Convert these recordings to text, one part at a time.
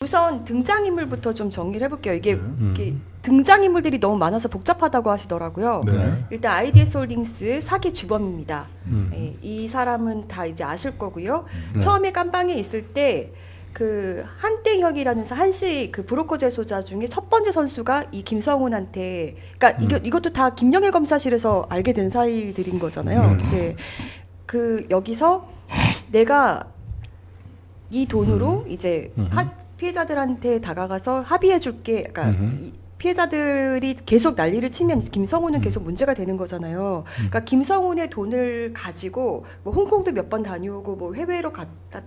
우선 등장인물부터 좀 정리를 해볼게요. 이게 등장인물들이 너무 많아서 복잡하다고 하시더라고요. 네. 일단 IDS 홀딩스 사기 주범입니다. 네, 이 사람은 다 이제 아실 거고요. 처음에 깜방에 있을 때 그 한땡혁이라는 한시 그 브로커 제소자 중에 첫 번째 선수가 이 김성훈한테, 그러니까 이것도 다 김영일 검사실에서 알게 된 사이들인 거잖아요. 네. 그 여기서 내가 이 돈으로 이제 피해자들한테 다가가서 합의해줄게. 그러니까 이 피해자들이 계속 난리를 치면 김성훈은 계속 문제가 되는 거잖아요. 그러니까 김성훈의 돈을 가지고 뭐 홍콩도 몇 번 다녀오고 뭐 해외로 갔다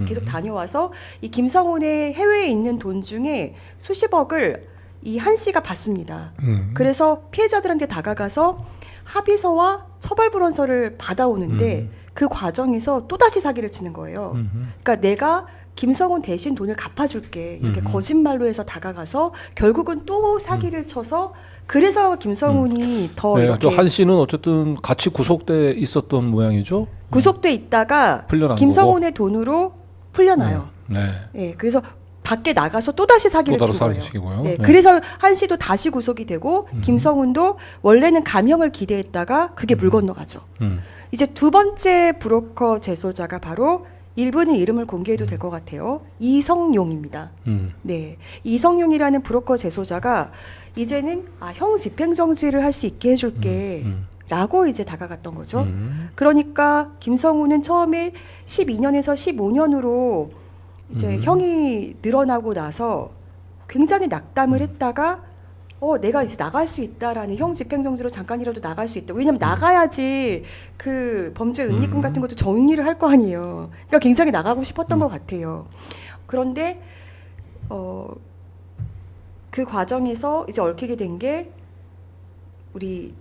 계속 다녀와서 이 김성훈의 해외에 있는 돈 중에 수십억을 이 한 씨가 받습니다. 그래서 피해자들한테 다가가서 합의서와 처벌불원서를 받아오는데 그 과정에서 또다시 사기를 치는 거예요. 그러니까 내가 김성훈 대신 돈을 갚아줄게 이렇게 거짓말로 해서 다가가서 결국은 또 사기를 쳐서 그래서 김성훈이 더 네, 이렇게 한 씨는 어쨌든 같이 구속돼 있었던 모양이죠. 구속돼 있다가 풀려난 김성훈의 돈으로 풀려나요. 네. 네, 그래서 밖에 나가서 또 다시 사기를 또 친 다른 거예요. 사기치고요. 네, 네. 그래서 한 씨도 다시 구속이 되고 김성훈도 원래는 감형을 기대했다가 그게 물 건너가죠. 이제 두 번째 브로커 재소자가 바로 일본의 이름을 공개해도 될 것 같아요. 이성용입니다. 네, 이성용이라는 브로커 재소자가 이제는 형 집행정지를 할 수 있게 해줄게. 라고 이제 다가갔던 거죠. 그러니까 김성훈은 처음에 12년에서 15년으로 이제 형이 늘어나고 나서 굉장히 낙담을 했다가 내가 이제 나갈 수 있다라는 형 집행정지로 잠깐이라도 나갈 수 있다. 왜냐면 나가야지 그 범죄 은닉금 같은 것도 정리를 할 거 아니에요. 그러니까 굉장히 나가고 싶었던 것 같아요. 그런데 그 과정에서 이제 얽히게 된 게 우리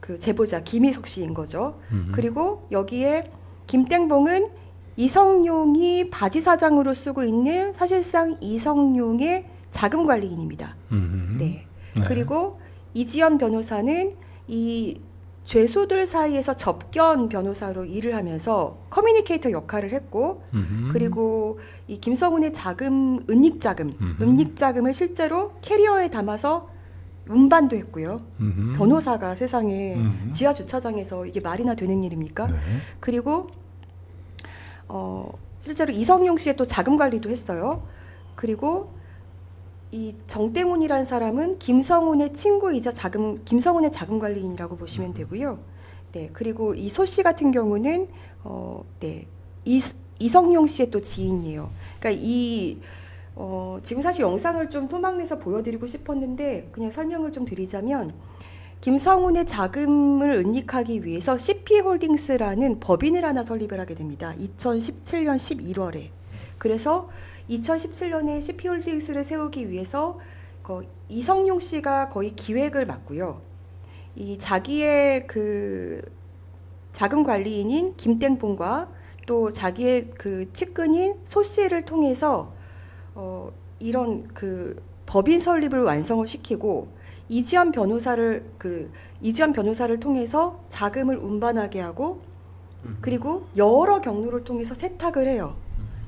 그 제보자 김희석 씨인 거죠. 그리고 여기에 김땡봉은 이성용이 바지 사장으로 쓰고 있는 사실상 이성용의 자금 관리인입니다. 네. 네. 그리고 이지연 변호사는 이 죄수들 사이에서 접견 변호사로 일을 하면서 커뮤니케이터 역할을 했고, 그리고 이 김성훈의 자금, 은닉자금을 실제로 캐리어에 담아서 운반도 했고요. 변호사가 세상에 지하 주차장에서 이게 말이나 되는 일입니까? 네. 그리고 실제로 이성용 씨의 또 자금 관리도 했어요. 그리고 이 정땡훈이라는 사람은 김성훈의 친구이자 김성훈의 자금 관리인이라고 보시면 되고요. 네, 그리고 이 소 씨 같은 경우는 이성용 씨의 또 지인이에요. 그러니까 지금 사실 영상을 좀 토막내서 보여드리고 싶었는데 그냥 설명을 좀 드리자면 김성훈의 자금을 은닉하기 위해서 CP홀딩스라는 법인을 하나 설립을 하게 됩니다. 2017년 11월에. 그래서 2017년에 CP홀딩스를 세우기 위해서 이성용 씨가 거의 기획을 맡고요. 이 자기의 그 자금 관리인인 김땡봉과 또 자기의 그 측근인 소 씨를 통해서 이런 그 법인 설립을 완성을 시키고 이지연 변호사를 통해서 자금을 운반하게 하고 그리고 여러 경로를 통해서 세탁을 해요.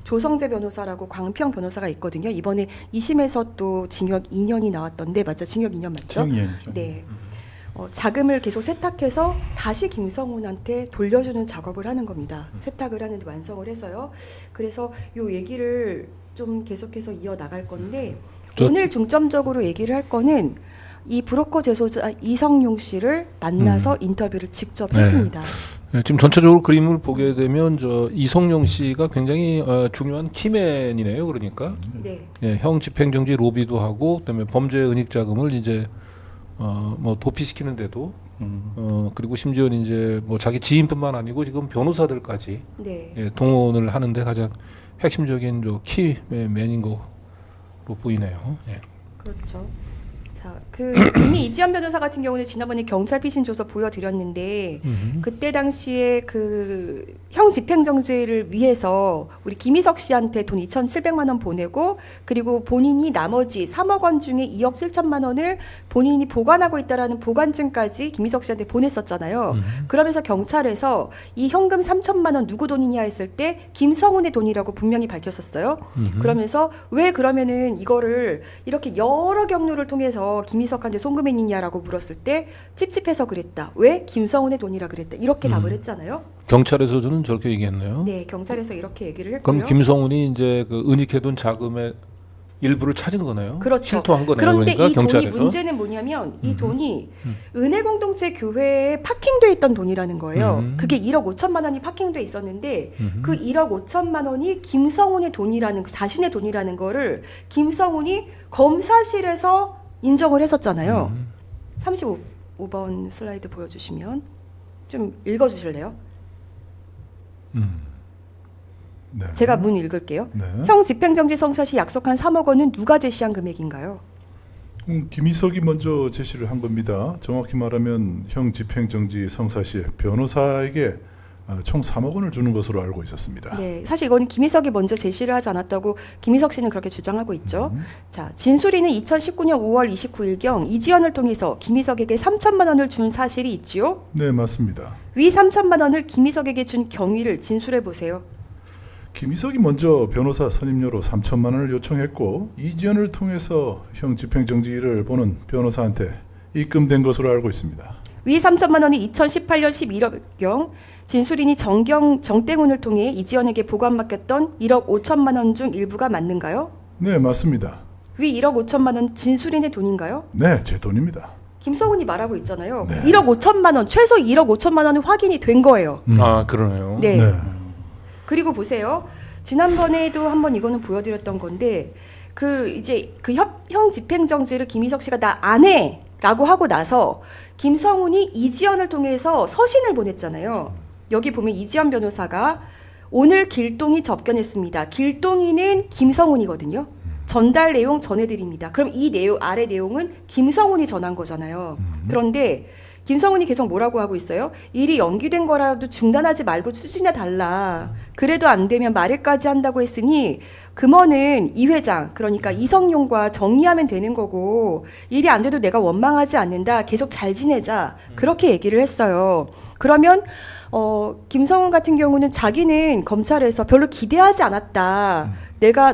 조성재 변호사라고 광평 변호사가 있거든요. 이번에 2심에서 또 징역 2년이 나왔던데 맞죠? 징역 2년 맞죠? 2년이죠. 네. 자금을 계속 세탁해서 다시 김성훈한테 돌려주는 작업을 하는 겁니다. 세탁을 하는데 완성을 해서요. 그래서 요 얘기를 좀 계속해서 이어나갈 건데 오늘 중점적으로 얘기를 할 거는 이 브로커 재소자 이성용 씨를 만나서 인터뷰를 직접 했습니다. 네, 지금 전체적으로 그림을 보게 되면 이성용 씨가 굉장히 중요한 키맨이네요. 그러니까 네. 형 집행정지 로비도 하고 그다음에 범죄 은닉 자금을 이제 뭐 도피시키는데도 그리고 심지어 이제 뭐 자기 지인뿐만 아니고 지금 변호사들까지 네. 동원을 하는데 가장 핵심적인 키맨인 거로 보이네요. 예. 그렇죠. 자, 자, 이미 이지연 변호사 같은 경우는 지난번에 경찰 피신 조서 보여드렸는데 그때 당시에 형 집행정지를 위해서 우리 김희석 씨한테 돈 2,700만 원 보내고 그리고 본인이 나머지 3억 원 중에 2억 7천만 원을 본인이 보관하고 있다라는 보관증까지 김희석 씨한테 보냈었잖아요. 그러면서 경찰에서 이 현금 3천만 원 누구 돈이냐 했을 때 김성훈의 돈이라고 분명히 밝혔었어요. 그러면서 왜 그러면은 이거를 이렇게 여러 경로를 통해서 김희석한테 송금했느냐라고 물었을 때 찝찝해서 그랬다. 왜? 김성훈의 돈이라 그랬다. 이렇게 답을 했잖아요. 경찰에서는 저렇게 얘기했나요? 네, 경찰에서 이렇게 얘기를 했고요. 그럼 김성훈이 이제 그 은닉해둔 자금의 일부를 찾은 거네요. 그렇죠. 실토한 거네요. 그런데 그러니까 이 경찰에서. 돈이 문제는 뭐냐면 이 돈이 은혜 공동체 교회에 파킹돼 있던 돈이라는 거예요. 그게 1억 5천만 원이 파킹돼 있었는데 그 1억 5천만 원이 김성훈의 돈이라는 자신의 돈이라는 거를 김성훈이 검사실에서 인정을 했었잖아요. 35번 슬라이드 보여주시면 좀 읽어주실래요? 네. 제가 문 읽을게요. 네. 형 집행정지 성사 시 약속한 3억 원은 누가 제시한 금액인가요? 김희석이 먼저 제시를 한 겁니다. 정확히 말하면 형 집행정지 성사 시 변호사에게 총 3억 원을 주는 것으로 알고 있었습니다. 네, 사실 이거는 김희석이 먼저 제시를 하지 않았다고 김희석 씨는 그렇게 주장하고 있죠. 자, 진술이는 2019년 5월 29일경 이지연을 통해서 김희석에게 3천만 원을 준 사실이 있지요. 네, 맞습니다. 위 3천만 원을 김희석에게 준 경위를 진술해 보세요. 김희석이 먼저 변호사 선임료로 3천만 원을 요청했고 이지연을 통해서 형 집행정지를 보는 변호사한테 입금된 것으로 알고 있습니다. 위 3천만 원이 2018년 11월경 진술인이 정땡훈을 통해 이지연에게 보관 맡겼던 1억 5천만 원 중 일부가 맞는가요? 네, 맞습니다. 위 1억 5천만 원 진술인의 돈인가요? 네, 제 돈입니다. 김성훈이 말하고 있잖아요. 네. 1억 5천만 원, 최소 1억 5천만 원은 확인이 된 거예요. 아 그러네요. 네. 네. 그리고 보세요. 지난번에도 한번 이거는 보여드렸던 건데 형 집행정지를 김희석 씨가 나 안 해라고 하고 나서 김성훈이 이지연을 통해서 서신을 보냈잖아요. 여기 보면 이지연 변호사가 오늘 길동이 접견했습니다. 길동이는 김성훈이거든요. 전달 내용 전해드립니다. 그럼 이 내용 아래 내용은 김성훈이 전한 거잖아요. 그런데 김성훈이 계속 뭐라고 하고 있어요? 일이 연기된 거라도 중단하지 말고 추진해 달라. 그래도 안 되면 말일까지 한다고 했으니 금원은 이 회장 그러니까 이성용과 정리하면 되는 거고 일이 안 돼도 내가 원망하지 않는다. 계속 잘 지내자. 그렇게 얘기를 했어요. 그러면 김성훈 같은 경우는 자기는 검찰에서 별로 기대하지 않았다.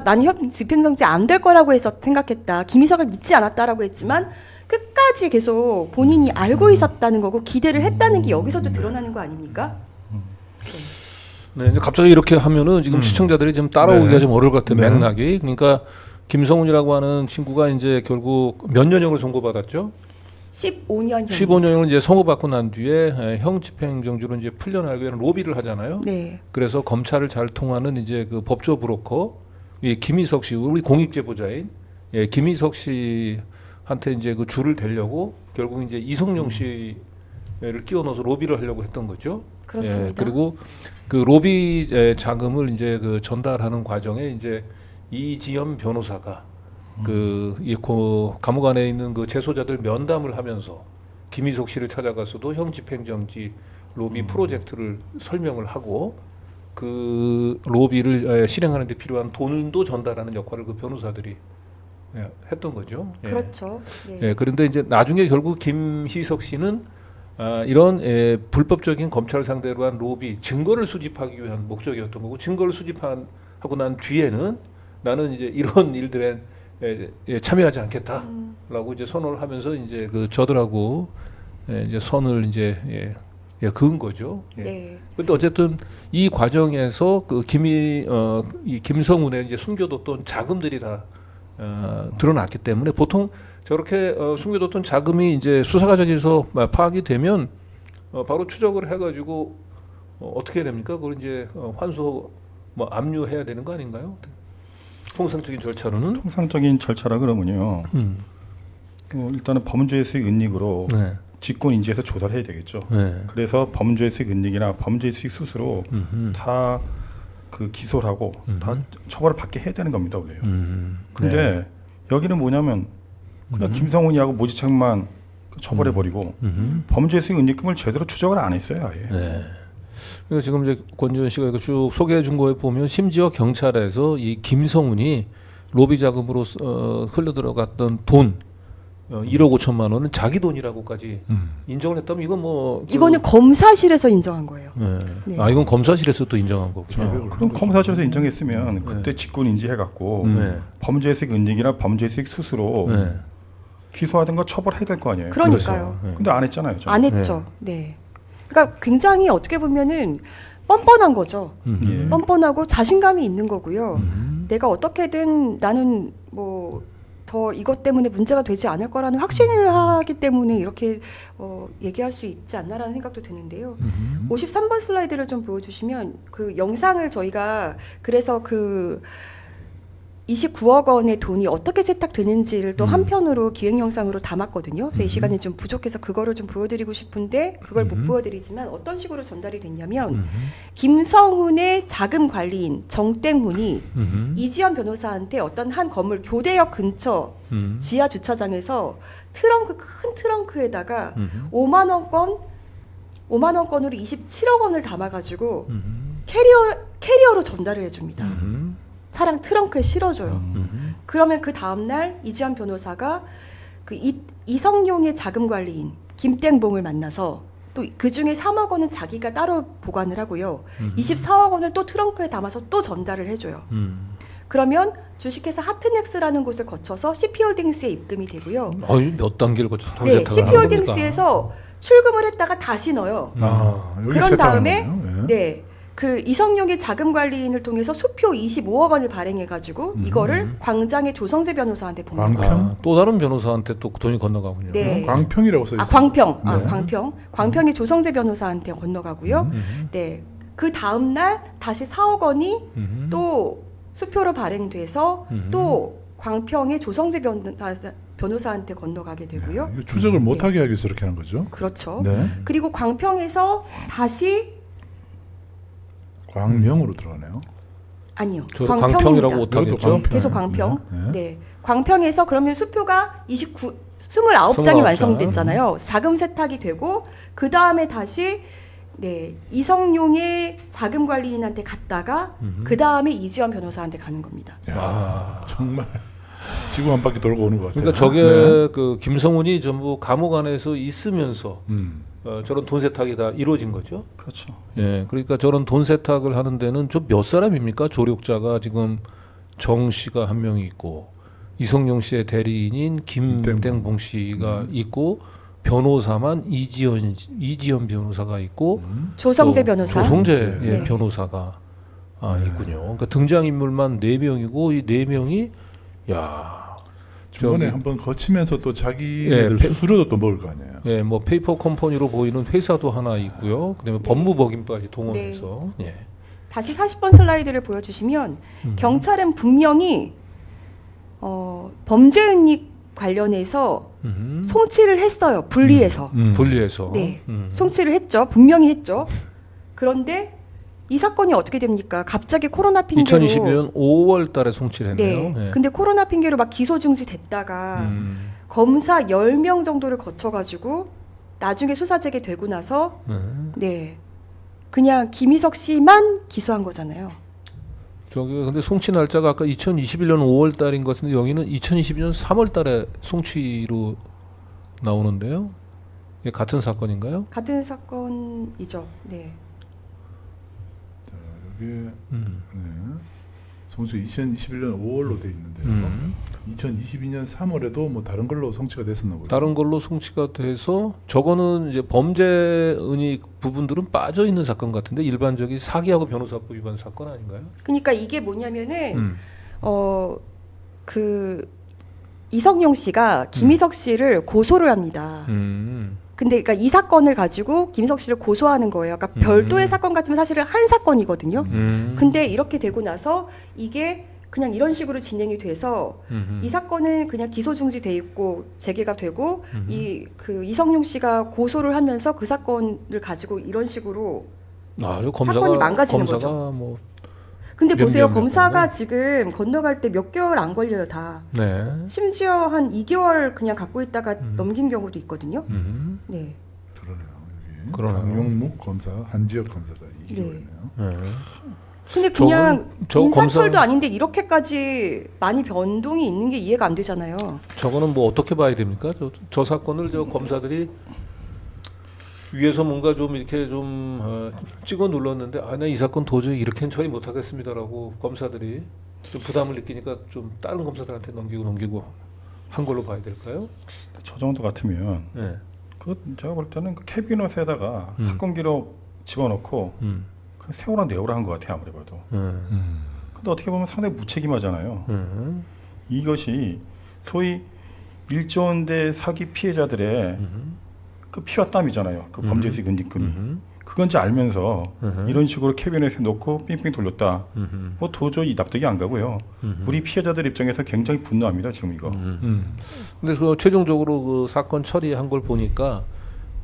나는 형 집행정지 안 될 거라고 생각했다. 김희석을 믿지 않았다라고 했지만 끝까지 계속 본인이 알고 있었다는 거고 기대를 했다는 게 여기서도 드러나는 거 아닙니까? 네, 이제 갑자기 이렇게 하면은 지금 시청자들이 좀 따라오기가 네. 좀 어려울 것 같아요. 네. 맥락이. 그러니까 김성훈이라고 하는 친구가 이제 결국 몇 년형을 선고받았죠? 15년형. 15년형을 이제 선고받고 난 뒤에 형 집행정지로 이제 풀려나기 위한 로비를 하잖아요. 네. 그래서 검찰을 잘 통하는 이제 그 법조 브로커 이 김희석 씨 우리 공익 제보자인 김희석 씨한테 이제 그 줄을 대려고 결국 이제 이성용 씨를 끼워 넣어서 로비를 하려고 했던 거죠. 그렇습니다. 그리고 그 로비 자금을 이제 그 전달하는 과정에 이제 이지연 변호사가 이 감옥 안에 있는 그 재소자들 면담을 하면서 김희석 씨를 찾아가서도 형 집행정지 로비 프로젝트를 설명을 하고 그 로비를 실행하는 데 필요한 돈도 전달하는 역할을 그 변호사들이 했던 거죠. 그렇죠. 네. 그런데 이제 나중에 결국 김희석 씨는 이런 불법적인 검찰 상대로 한 로비 증거를 수집하기 위한 목적이었던 거고 증거를 수집하고 난 뒤에는 나는 이제 이런 일들에 참여하지 않겠다라고 이제 선언을 하면서 이제 그 저들하고 이제 선을 이제 그은 거죠. 네. 근데 어쨌든 이 과정에서 그 이 김성훈의 이제 숨겨뒀던 자금들이 다 드러났기 때문에 보통 저렇게 숨겨뒀던 자금이 이제 수사 과정에서 파악이 되면 바로 추적을 해가지고 어떻게 됩니까? 그걸 이제 환수 압류해야 되는 거 아닌가요? 통상적인 절차로는 통상적인 절차라 그러면요. 일단은 범죄의 수익 은닉으로 네. 직권 인지해서 조사를 해야 되겠죠. 네. 그래서 범죄의 수익 은닉이나 범죄의 수익 수수로 다 그 기소를 하고 다 처벌을 받게 해야 되는 겁니다, 원래요. 근데 네. 여기는 뭐냐면 그냥 김성훈이하고 모지창만 처벌해버리고 범죄 수익 은닉금을 제대로 추적을 안 했어요, 아예. 네. 그러니까 지금 이제 권지현 씨가 이거 쭉 소개해 준 거에 보면 심지어 경찰에서 이 김성훈이 로비 자금으로 흘러 들어갔던 돈 1억 5천만 원은 자기 돈이라고까지 인정을 했다면 이건 뭐 이거는 검사실에서 인정한 거예요. 네. 네. 아 이건 검사실에서 또 인정한 거군요. 그럼 검사실에서 인정했으면 그때 직권 인지해갖고 네. 범죄 수익 은닉이나 범죄 수익 수수로 네. 기소하든가 처벌해야 될 거 아니에요. 그러니까요. 그렇죠. 네. 근데 안 했잖아요. 저는. 안 했죠. 네. 그러니까 굉장히 어떻게 보면은 뻔뻔한 거죠. 예. 뻔뻔하고 자신감이 있는 거고요. 내가 어떻게든 나는 뭐 더 이것 때문에 문제가 되지 않을 거라는 확신을 하기 때문에 이렇게 얘기할 수 있지 않나라는 생각도 드는데요. 53번 슬라이드를 좀 보여주시면 그 영상을 저희가 그래서 그 29억 원의 돈이 어떻게 세탁되는지를 또 한편으로 기획 영상으로 담았거든요. 그래서 이 시간이 좀 부족해서 그거를 좀 보여드리고 싶은데 그걸 못 보여드리지만 어떤 식으로 전달이 됐냐면 김성훈의 자금 관리인 정땡훈이 이지연 변호사한테 어떤 한 건물 교대역 근처 지하 주차장에서 큰 트렁크에다가 5만 원권으로 27억 원을 담아가지고 캐리어로 전달을 해줍니다. 차량 트렁크에 실어줘요. 그러면 그 다음날 이지연 변호사가 그 이성용의 자금 관리인 김땡봉을 만나서 또 그 중에 3억 원은 자기가 따로 보관을 하고요. 24억 원을 또 트렁크에 담아서 또 전달을 해줘요. 그러면 주식회사 하트넥스라는 곳을 거쳐서 CP홀딩스에 입금이 되고요. 몇 단계를 거쳐서 돈 네, 세탁을 하는 CP홀딩스에서 출금을 했다가 다시 넣어요. 여기 그런 세탁하는 다음에 거네요. 예. 네. 그 이성용의 자금 관리인을 통해서 수표 25억 원을 발행해가지고 이거를 광장의 조성재 변호사한테 보냅니다. 광평? 또 다른 변호사한테 또 돈이 건너가군요. 네. 광평이라고 써 있어요. 광평, 네. 광평의 조성재 변호사한테 건너가고요. 네, 그 다음 날 다시 4억 원이 또 수표로 발행돼서 또 광평의 조성재 변호사한테 건너가게 되고요. 이거 추적을 못하게 하기 위해서 이렇게 하는 거죠. 그렇죠. 네. 그리고 광평에서 다시 광명으로 들어가네요. 아니요. 저도 광평이라고 이것도 못하겠죠. 광평. 계속 광평. 네. 네. 광평에서 그러면 수표가 29장이 29장. 완성됐잖아요. 자금 세탁이 되고 그 다음에 다시 네 이성용의 자금 관리인한테 갔다가 그 다음에 이지원 변호사한테 가는 겁니다. 야, 정말 지구 한 바퀴 돌고 오는 것 같아요. 그러니까 저게 네. 그 김성훈이 전부 감옥 안에서 있으면서 저런 돈 세탁이 다 이루어진 거죠. 그렇죠. 예, 그러니까 저런 돈 세탁을 하는 데는 저 몇 사람입니까? 조력자가 지금 정 씨가 한 명이 있고 이성용 씨의 대리인인 김땡봉 씨가 있고 변호사만 이지연 변호사가 있고 조성재 또 변호사. 조성재 예, 네. 변호사가 있군요. 그러니까 등장 인물만 4명이고 이 4명이 야 중간에 저기- 한번 거치면서 또 자기네들 예, 수수료도 또 먹을 거 아니에요. 예, 뭐 페이퍼 컴퍼니로 보이는 회사도 하나 있고요. 그다음에 법무법인까지 동원해서 예. 다시 40번 슬라이드를 보여주시면 경찰은 분명히 범죄 은닉 관련해서 송치를 했어요. 분리해서. 분리해서 네, 송치를 했죠. 분명히 했죠. 그런데 이 사건이 어떻게 됩니까? 갑자기 코로나 핑계로 2021년 5월 달에 송치를 했네요. 네. 예. 근데 코로나 핑계로 막 기소 중지 됐다가 검사 10명 정도를 거쳐 가지고 나중에 수사 재개되고 나서 네. 그냥 김희석 씨만 기소한 거잖아요. 저기 근데 송치 날짜가 아까 2021년 5월 달인 것 같은데 여기는 2022년 3월 달에 송치로 나오는데요. 이게 같은 사건인가요? 같은 사건이죠. 네. 여기 네. 송치 2021년 5월로 돼 있는데요. 2022년 3월에도 뭐 다른 걸로 송치가 됐었나 보죠. 다른 걸로 송치가 돼서 저거는 이제 범죄 은닉 부분들은 빠져 있는 사건 같은데 일반적인 사기하고 변호사법 위반 사건 아닌가요? 그러니까 이게 뭐냐면은 그 이성용 씨가 김희석 씨를 고소를 합니다. 근데 그러니까 이 사건을 가지고 김희석 씨를 고소하는 거예요. 그러니까 별도의 사건 같으면 사실은 한 사건이거든요. 근데 이렇게 되고 나서 이게 그냥 이런 식으로 진행이 돼서 이 사건은 그냥 기소 중지돼 있고 재개가 되고 이 그 이성용 씨가 고소를 하면서 그 사건을 가지고 이런 식으로 아, 검사가, 사건이 망가지는 검사가 거죠. 뭐 근데 보세요. 몇 검사가 명이고. 지금 건너갈 때 몇 개월 안 걸려요, 다. 네. 심지어 한 2개월 그냥 갖고 있다가 음. 넘긴 경우도 있거든요. 네. 그러네요. 여기 그러네요. 강용묵 검사 한지혁 검사자 네. 2개월이네요. 네. 근데 그냥 저 인사철도 검사- 아닌데 이렇게까지 많이 변동이 있는 게 이해가 안 되잖아요. 저거는 뭐 어떻게 봐야 됩니까? 저 사건을 저 검사들이 위에서 뭔가 좀 이렇게 좀 찍어 눌렀는데 나 이 사건 도저히 이렇게는 처리 못하겠습니다라고 검사들이 좀 부담을 느끼니까 좀 다른 검사들한테 넘기고 한 걸로 봐야 될까요? 저 정도 같으면 네. 그 제가 볼 때는 그 캐비넷에다가 사건 기록 집어넣고 음. 그 세워라 내오라 한 것 같아요. 아무리 봐도. 근데 어떻게 보면 상당히 무책임하잖아요. 이것이 소위 1조 원대 사기 피해자들의 그 피와 땀이잖아요. 그 범죄 수익 은닉금이. 그건지 알면서 이런 식으로 캐비넷에 놓고 삥삥 돌렸다. 뭐 도저히 납득이 안 가고요. 우리 피해자들 입장에서 굉장히 분노합니다. 지금 이거. 근데 그 최종적으로 그 사건 처리한 걸 보니까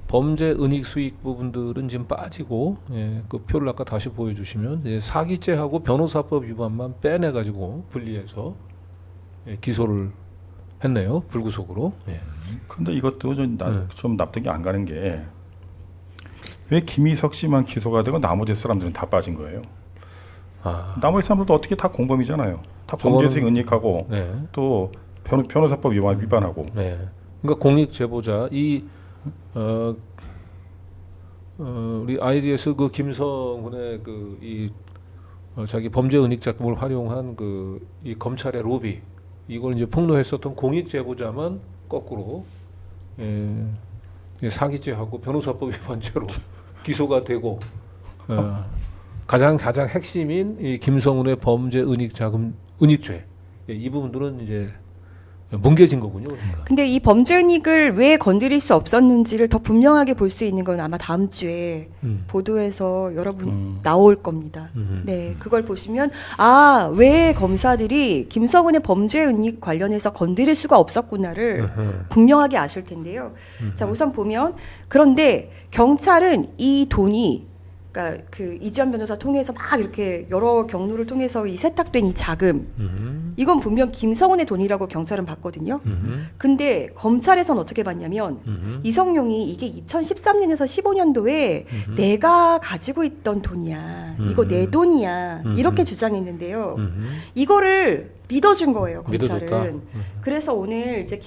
범죄 은닉 수익 부분들은 지금 빠지고 그 표를 아까 다시 보여주시면 사기죄하고 변호사법 위반만 빼내 가지고 분리해서 기소를 했네요. 불구속으로. 근데 이것도 좀 납득이 안 가는 게 왜 김희석 씨만 기소가 되고 나머지 사람들은 다 빠진 거예요. 나머지 사람들도 어떻게 다 공범이잖아요. 다 범죄 수익 은닉하고 네. 또 변호사법 위반하고. 네. 그러니까 공익 제보자 우리 IDS 그 김성훈의 자기 범죄 은닉 자금을 활용한 이 검찰의 로비 이걸 이제 폭로했었던 공익 제보자만 거꾸로 사기죄하고 변호사법 위반죄로 기소가 되고 가장 핵심인 이 김성훈의 범죄 은닉 자금 은닉죄 이 부분들은 이제 뭉개진 거군요. 그러니까. 근데 이 범죄 은닉을 왜 건드릴 수 없었는지를 더 분명하게 볼 수 있는 건 아마 다음 주에 보도에서 여러분 나올 겁니다. 네, 그걸 보시면 왜 검사들이 김성훈의 범죄 은닉 관련해서 건드릴 수가 없었구나를 분명하게 아실 텐데요. 자, 우선 보면 그런데 경찰은 이 돈이 그러니까 그 이지연 변호사 통해서 막 이렇게 여러 경로를 통해서 이 세탁된 이 자금 이건 분명 김성훈의 돈이라고 경찰은 봤거든요. 근데 검찰에선 어떻게 봤냐면 이성용이 이게 2013년에서 15년도에 내가 가지고 있던 돈이야. 이거 내 돈이야. 이렇게 주장했는데요. 이거를 믿어준 거예요, 검찰은. 믿어줬다. 그래서 오늘 이제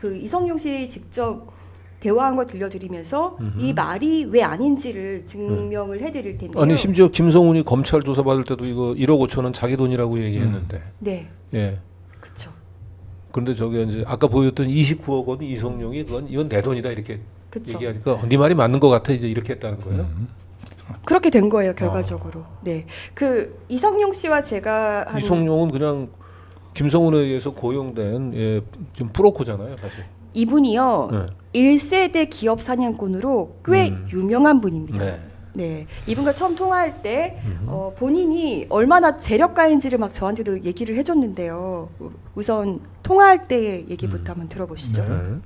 이성용 씨 직접 대화한 거 들려드리면서 이 말이 왜 아닌지를 증명을 해드릴 텐데요. 아니 심지어 김성훈이 검찰 조사 받을 때도 이거 1억 5천은 자기 돈이라고 얘기했는데. 네, 예. 그렇죠. 그런데 저기 이제 아까 보였던 29억 원 이성용이 이건 내 돈이다 이렇게 그쵸. 얘기하니까 네 말이 맞는 것 같아 이제 이렇게 했다는 거예요. 그렇게 된 거예요, 결과적으로. 네, 그 이성용 씨와 제가 한 이성용은 그냥 김성훈에 의해서 고용된 지금 프로코잖아요, 사실. 이분이요. 네. 1세대 기업 사냥꾼으로 꽤 유명한 분입니다. 네. 네, 이분과 처음 통화할 때 본인이 얼마나 재력가인지를 막 저한테도 얘기를 해줬는데요. 우선 통화할 때 얘기부터 한번 들어보시죠. 네.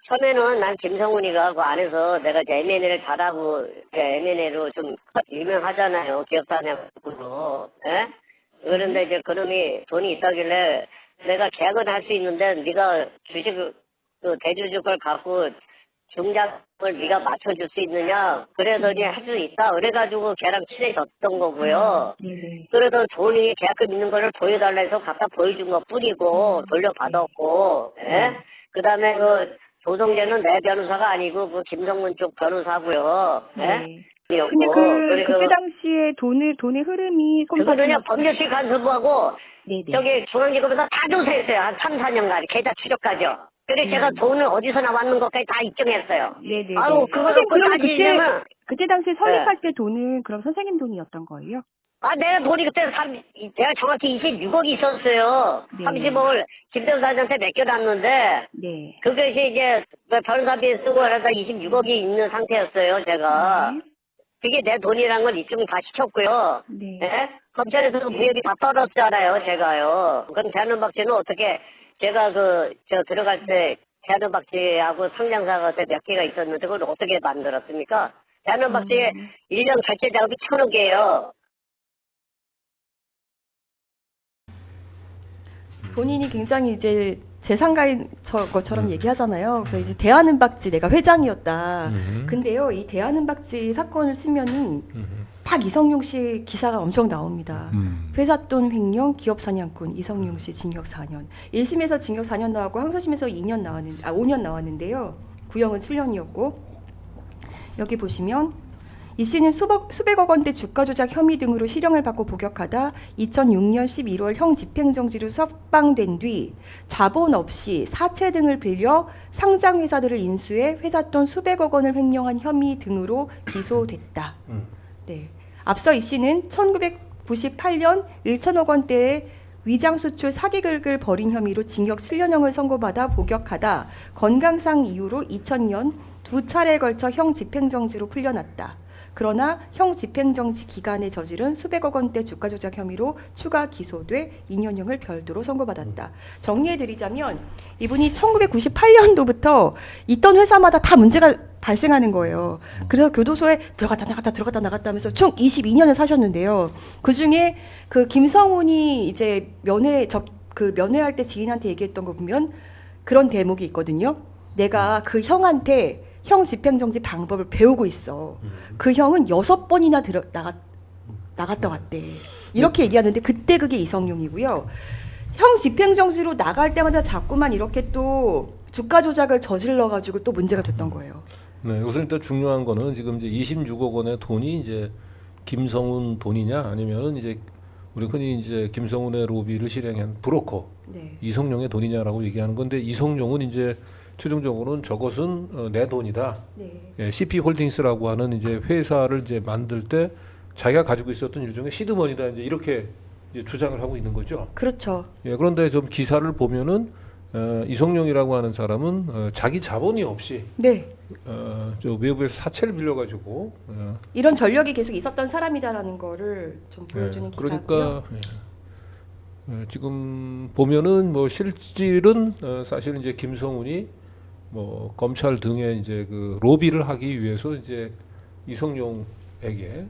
처음에는 난 김성훈이가 그 안에서 내가 이제 M&A를 잘하고 M&A로 좀 유명하잖아요. 기업사냥꾼으로. 예? 그런데 이제 그놈이 돈이 있다길래 내가 계약은 할 수 있는데 네가 주식 그 대주주걸 갖고 중장을 네가 맞춰줄 수 있느냐? 그래더니 할 수 있다. 그래가지고 걔랑 친해졌던 거고요. 그래서 돈이 계약금 있는 거를 보여달라 해서 갖다 보여준 것 뿐이고 돌려받았고. 예? 그다음에 그 조성재는 내 변호사가 아니고 그 김성문 쪽 변호사고요. 예? 근데 그때 당시에 돈의 흐름이 그거는요 범죄수익 간수부하고 네네. 저기 중앙지검에서 다 조사했어요. 한 3, 4년간 계좌 추적까지요. 그래서 제가 돈을 어디서 나왔는 것까지 다 입증했어요. 네네. 아우 그거 놓고 그럼 따지려면 그때 당시에 설립할 때 돈은 그럼 선생님 돈이었던 거예요? 내가 돈이 그때 내가 정확히 26억이 있었어요. 네. 30억을 김 변호사한테 맡겨놨는데 네. 그것이 이제 변호사비 쓰고 해서 26억이 있는 상태였어요. 제가. 그게 내 돈이란 걸 입증 다 시켰고요. 네. 예? 검찰에서도 무혐의 다 떨었잖아요, 제가요. 그럼 대한은박지는 어떻게, 제가 들어갈 때 대한은박지하고 상장사가 몇 개가 있었는데 그걸 어떻게 만들었습니까? 대한민국 박제에 1년 발제 장비 1,000억이에요. 본인이 굉장히 이제 재산가인 것처럼 얘기하잖아요. 그래서 이제 대한은박지 내가 회장이었다. 근데요, 이 대한은박지 사건을 쓰면은 딱 이성용 씨 기사가 엄청 나옵니다. 회사 돈 횡령, 기업 사냥꾼, 이성용 씨 징역 4년. 1심에서 징역 4년 나왔고 항소심에서 5년 나왔는데요. 구형은 7년이었고 여기 보시면 이 씨는 수백억 원대 주가 조작 혐의 등으로 실형을 받고 복역하다 2006년 11월 형 집행정지로 석방된 뒤 자본 없이 사채 등을 빌려 상장 회사들을 인수해 회사 돈 수백억 원을 횡령한 혐의 등으로 기소됐다. 네. 앞서 이 씨는 1998년 1천억 원대의 위장 수출 사기극을 벌인 혐의로 징역 7년형을 선고받아 복역하다 건강상 이유로 2000년 2차례에 걸쳐 형 집행정지로 풀려났다. 그러나 형 집행정지 기간에 저지른 수백억 원대 주가 조작 혐의로 추가 기소돼 2년형을 별도로 선고받았다. 정리해드리자면 이분이 1998년도부터 있던 회사마다 다 문제가 발생하는 거예요. 그래서 교도소에 들어갔다 나갔다 하면서 총 22년을 사셨는데요. 그 중에 그 김성훈이 이제 면회할 때 지인한테 얘기했던 거 보면 그런 대목이 있거든요. 내가 그 형한테 형 집행정지 방법을 배우고 있어. 그 형은 6번이나 나갔다 왔대. 이렇게 얘기하는데 그때 그게 이성용이고요. 형 집행정지로 나갈 때마다 자꾸만 이렇게 또 주가 조작을 저질러가지고 또 문제가 됐던 거예요. 네, 우선 일단 중요한 거는 지금 이제 26억 원의 돈이 이제 김성훈 돈이냐 아니면은 이제 우리 흔히 이제 김성훈의 로비를 실행한 브로커 네. 이성용의 돈이냐라고 얘기하는 건데 이성용은 이제 최종적으로는 저것은 내 돈이다. 네. 예, CP 홀딩스라고 하는 이제 회사를 이제 만들 때 자기가 가지고 있었던 일종의 시드머니다 이제 이렇게 이제 주장을 하고 있는 거죠. 그렇죠. 예, 그런데 좀 기사를 보면은 이성용이라고 하는 사람은 자기 자본이 없이 네. 저 외부에서 사채를 빌려가지고 이런 전력이 계속 있었던 사람이다라는 거를 좀 보여주는 기사고요. 그러니까 지금 보면은 뭐 실질은 사실 이제 김성훈이 뭐 검찰 등에 이제 그 로비를 하기 위해서 이제 이성용에게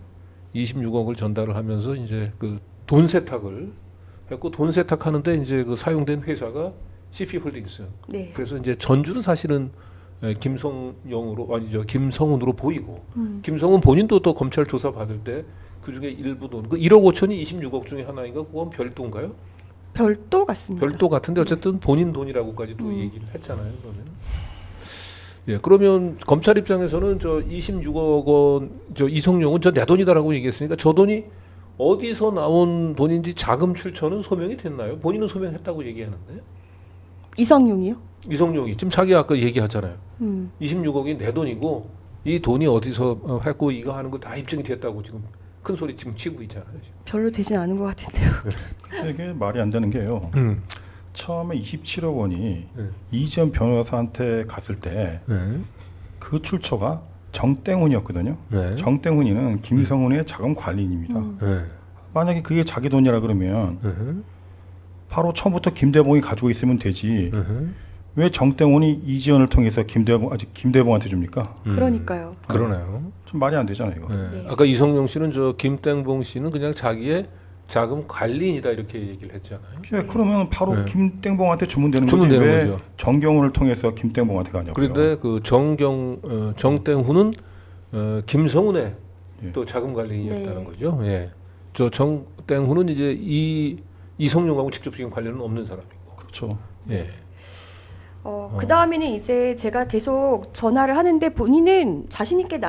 26억을 전달을 하면서 이제 그 돈 세탁을 했고 돈 세탁하는데 이제 그 사용된 회사가 CP 홀딩스. 네. 그래서 이제 전주는 사실은 김성훈으로 보이고 김성훈 본인도 또 검찰 조사 받을 때 그 중에 일부 돈, 그 1억 5천이 26억 중에 하나인가? 그건 별도인가요? 별도 같습니다. 별도 같은데 어쨌든 본인 돈이라고까지도 얘기를 했잖아요. 그러면 예, 그러면 검찰 입장에서는 저 26억 원, 저 이성용은 저 내 돈이다라고 얘기했으니까 저 돈이 어디서 나온 돈인지 자금 출처는 소명이 됐나요? 본인은 소명했다고 얘기하는데 이성용이요? 이성용이 지금 자기가 아까 얘기하잖아요. 26억이 내 돈이고 이 돈이 어디서 했고 이거 하는 거 다 입증이 됐다고 지금 큰 소리 지금 치고 있잖아요. 지금. 별로 되진 않은 것 같은데요. 근데 이게 말이 안 되는 게요. 처음에 27억 원이 이지연 변호사한테 갔을 때 그 출처가 정땡훈이었거든요. 네. 정땡훈이는 김성훈의 자금 관리인입니다. 만약에 그게 자기 돈이라 그러면 바로 처음부터 김대봉이 가지고 있으면 되지. 왜 정땡훈이 이지연을 통해서 김대봉한테 줍니까? 그러니까요. 그러네요. 좀 말이 안 되잖아요, 이거. 네. 네. 아까 이성용 씨는 저 김땡봉 씨는 그냥 자기의 자금 관리인이다 이렇게 얘기를 했잖아요. 예, 그러면 바로 네. 김땡봉한테 주면 되는 주면 거지. 되는 왜 거죠. 정경훈을 통해서 김땡봉한테 가냐고요. 그런데 그 정땡훈은 김성훈의 예. 또 자금 관리인이었다는 네. 거죠. 예. 저 정땡훈은 이제 이성용하고 직접적인 관련은 없는 사람이고. 그렇죠. 예. 그 다음에는 이제 제가 계속 전화를 하는데 본인은 자신 있게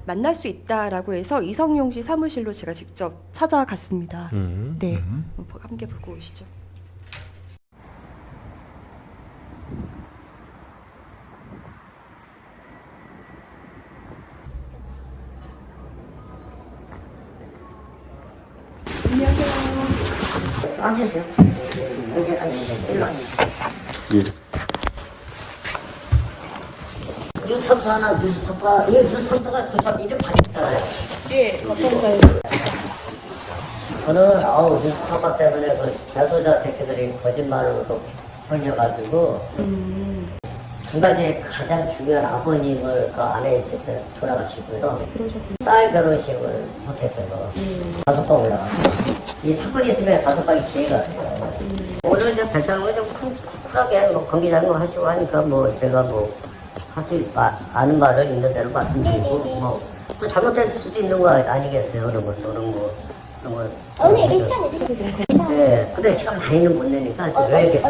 만날 수 있다라고 해서 이성용 씨 사무실로 제가 직접 찾아갔습니다. 네, 함께 보고 오시죠. 앉으세요. 이제 일로 뉴턴스 하나 뉴스토퍼 이 뉴스토퍼가 그저 이름 받았잖아요. 네, 어떤가요? 저는 뉴스토퍼 때문에 그 제도자 새끼들이 거짓말로 또 걸려가지고 두 가지 가장 중요한 아버님을 그 안에 있을 때 돌아가시고요. 딸 결혼식을 못했어요. 5번 올라갔어요. 이 사건이 있으면 5번이 기회가 돼요. 오늘 이제 배짱을 좀 쿨하게 뭐 관계자님 하시고 하니까 뭐 제가 뭐 할 수 아는 말을 있는 대로 말씀드리고 뭐 또 잘못될 수도 있는 거 아니겠어요. 그런 거. 오늘 시간 내주셔서 네, 근데 시간 많이는 못 내니까 왜 이렇게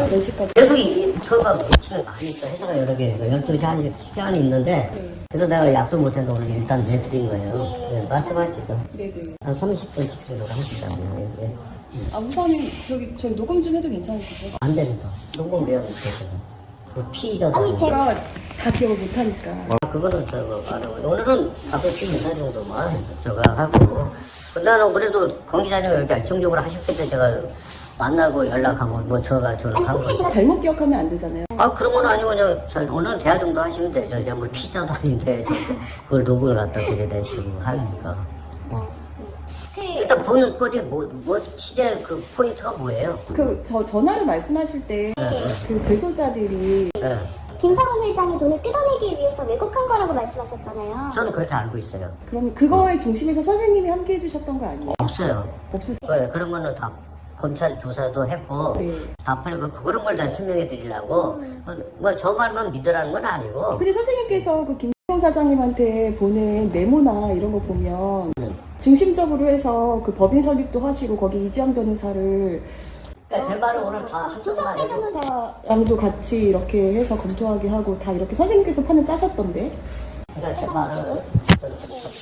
계속 이 저가 미팅을 많이 있어 회사가 여러 개 12시 1시 시간이 있는데 그래서 내가 약속 못했는데 오늘 일단 내드린 거예요. 네, 말씀하시죠. 네네. 한 30분씩 정도 하시잖아요. 네. 아 우선 저희 녹음 좀 해도 괜찮으시죠? 안 됩니다. 녹음 내용 있어요. 그 피의자도 아니, 제가 다 기억을 못하니까. 그거는 저거 안 하고 오늘은 앞에 피의자 정도만 저거 하고 그다음에 그래도 권 기자님 이렇게 열정적으로 하셨기 때문에 제가 만나고 연락하고 뭐 저가 하고 잘못 기억하면 안 되잖아요. 아 그런 건 아니고 그냥 오늘 대화 정도 하시면 되죠. 제가 뭐 피자도 아닌데 그걸 녹음을 갖다 들이대시고 하니까 일단 보는 거리 뭐 취재 그 포인트가 뭐예요? 저 전화를 말씀하실 때 그 재소자들이 네. 김상훈 회장이 돈을 뜯어내기 위해서 왜곡한 거라고 말씀하셨잖아요. 저는 그렇게 알고 있어요. 그러면 그거의 중심에서 선생님이 함께 해주셨던 거 아니에요? 없어요. 없으세요? 네, 그런 거는 다 검찰 조사도 했고 네. 다 팔고 그런 걸 다 설명해 드리려고 뭐 저 말만 믿으라는 건 아니고 근데 선생님께서 그 김성훈 사장님한테 보낸 메모나 이런 거 보면 중심적으로 해서 그 법인 설립도 하시고 거기 이지영 변호사를 그러니까 제 말을 오늘 다 한쪽만 조석재 해도 변호사랑도 같이 이렇게 해서 검토하게 하고 다 이렇게 선생님께서 판을 짜셨던데. 그러니까 제 말을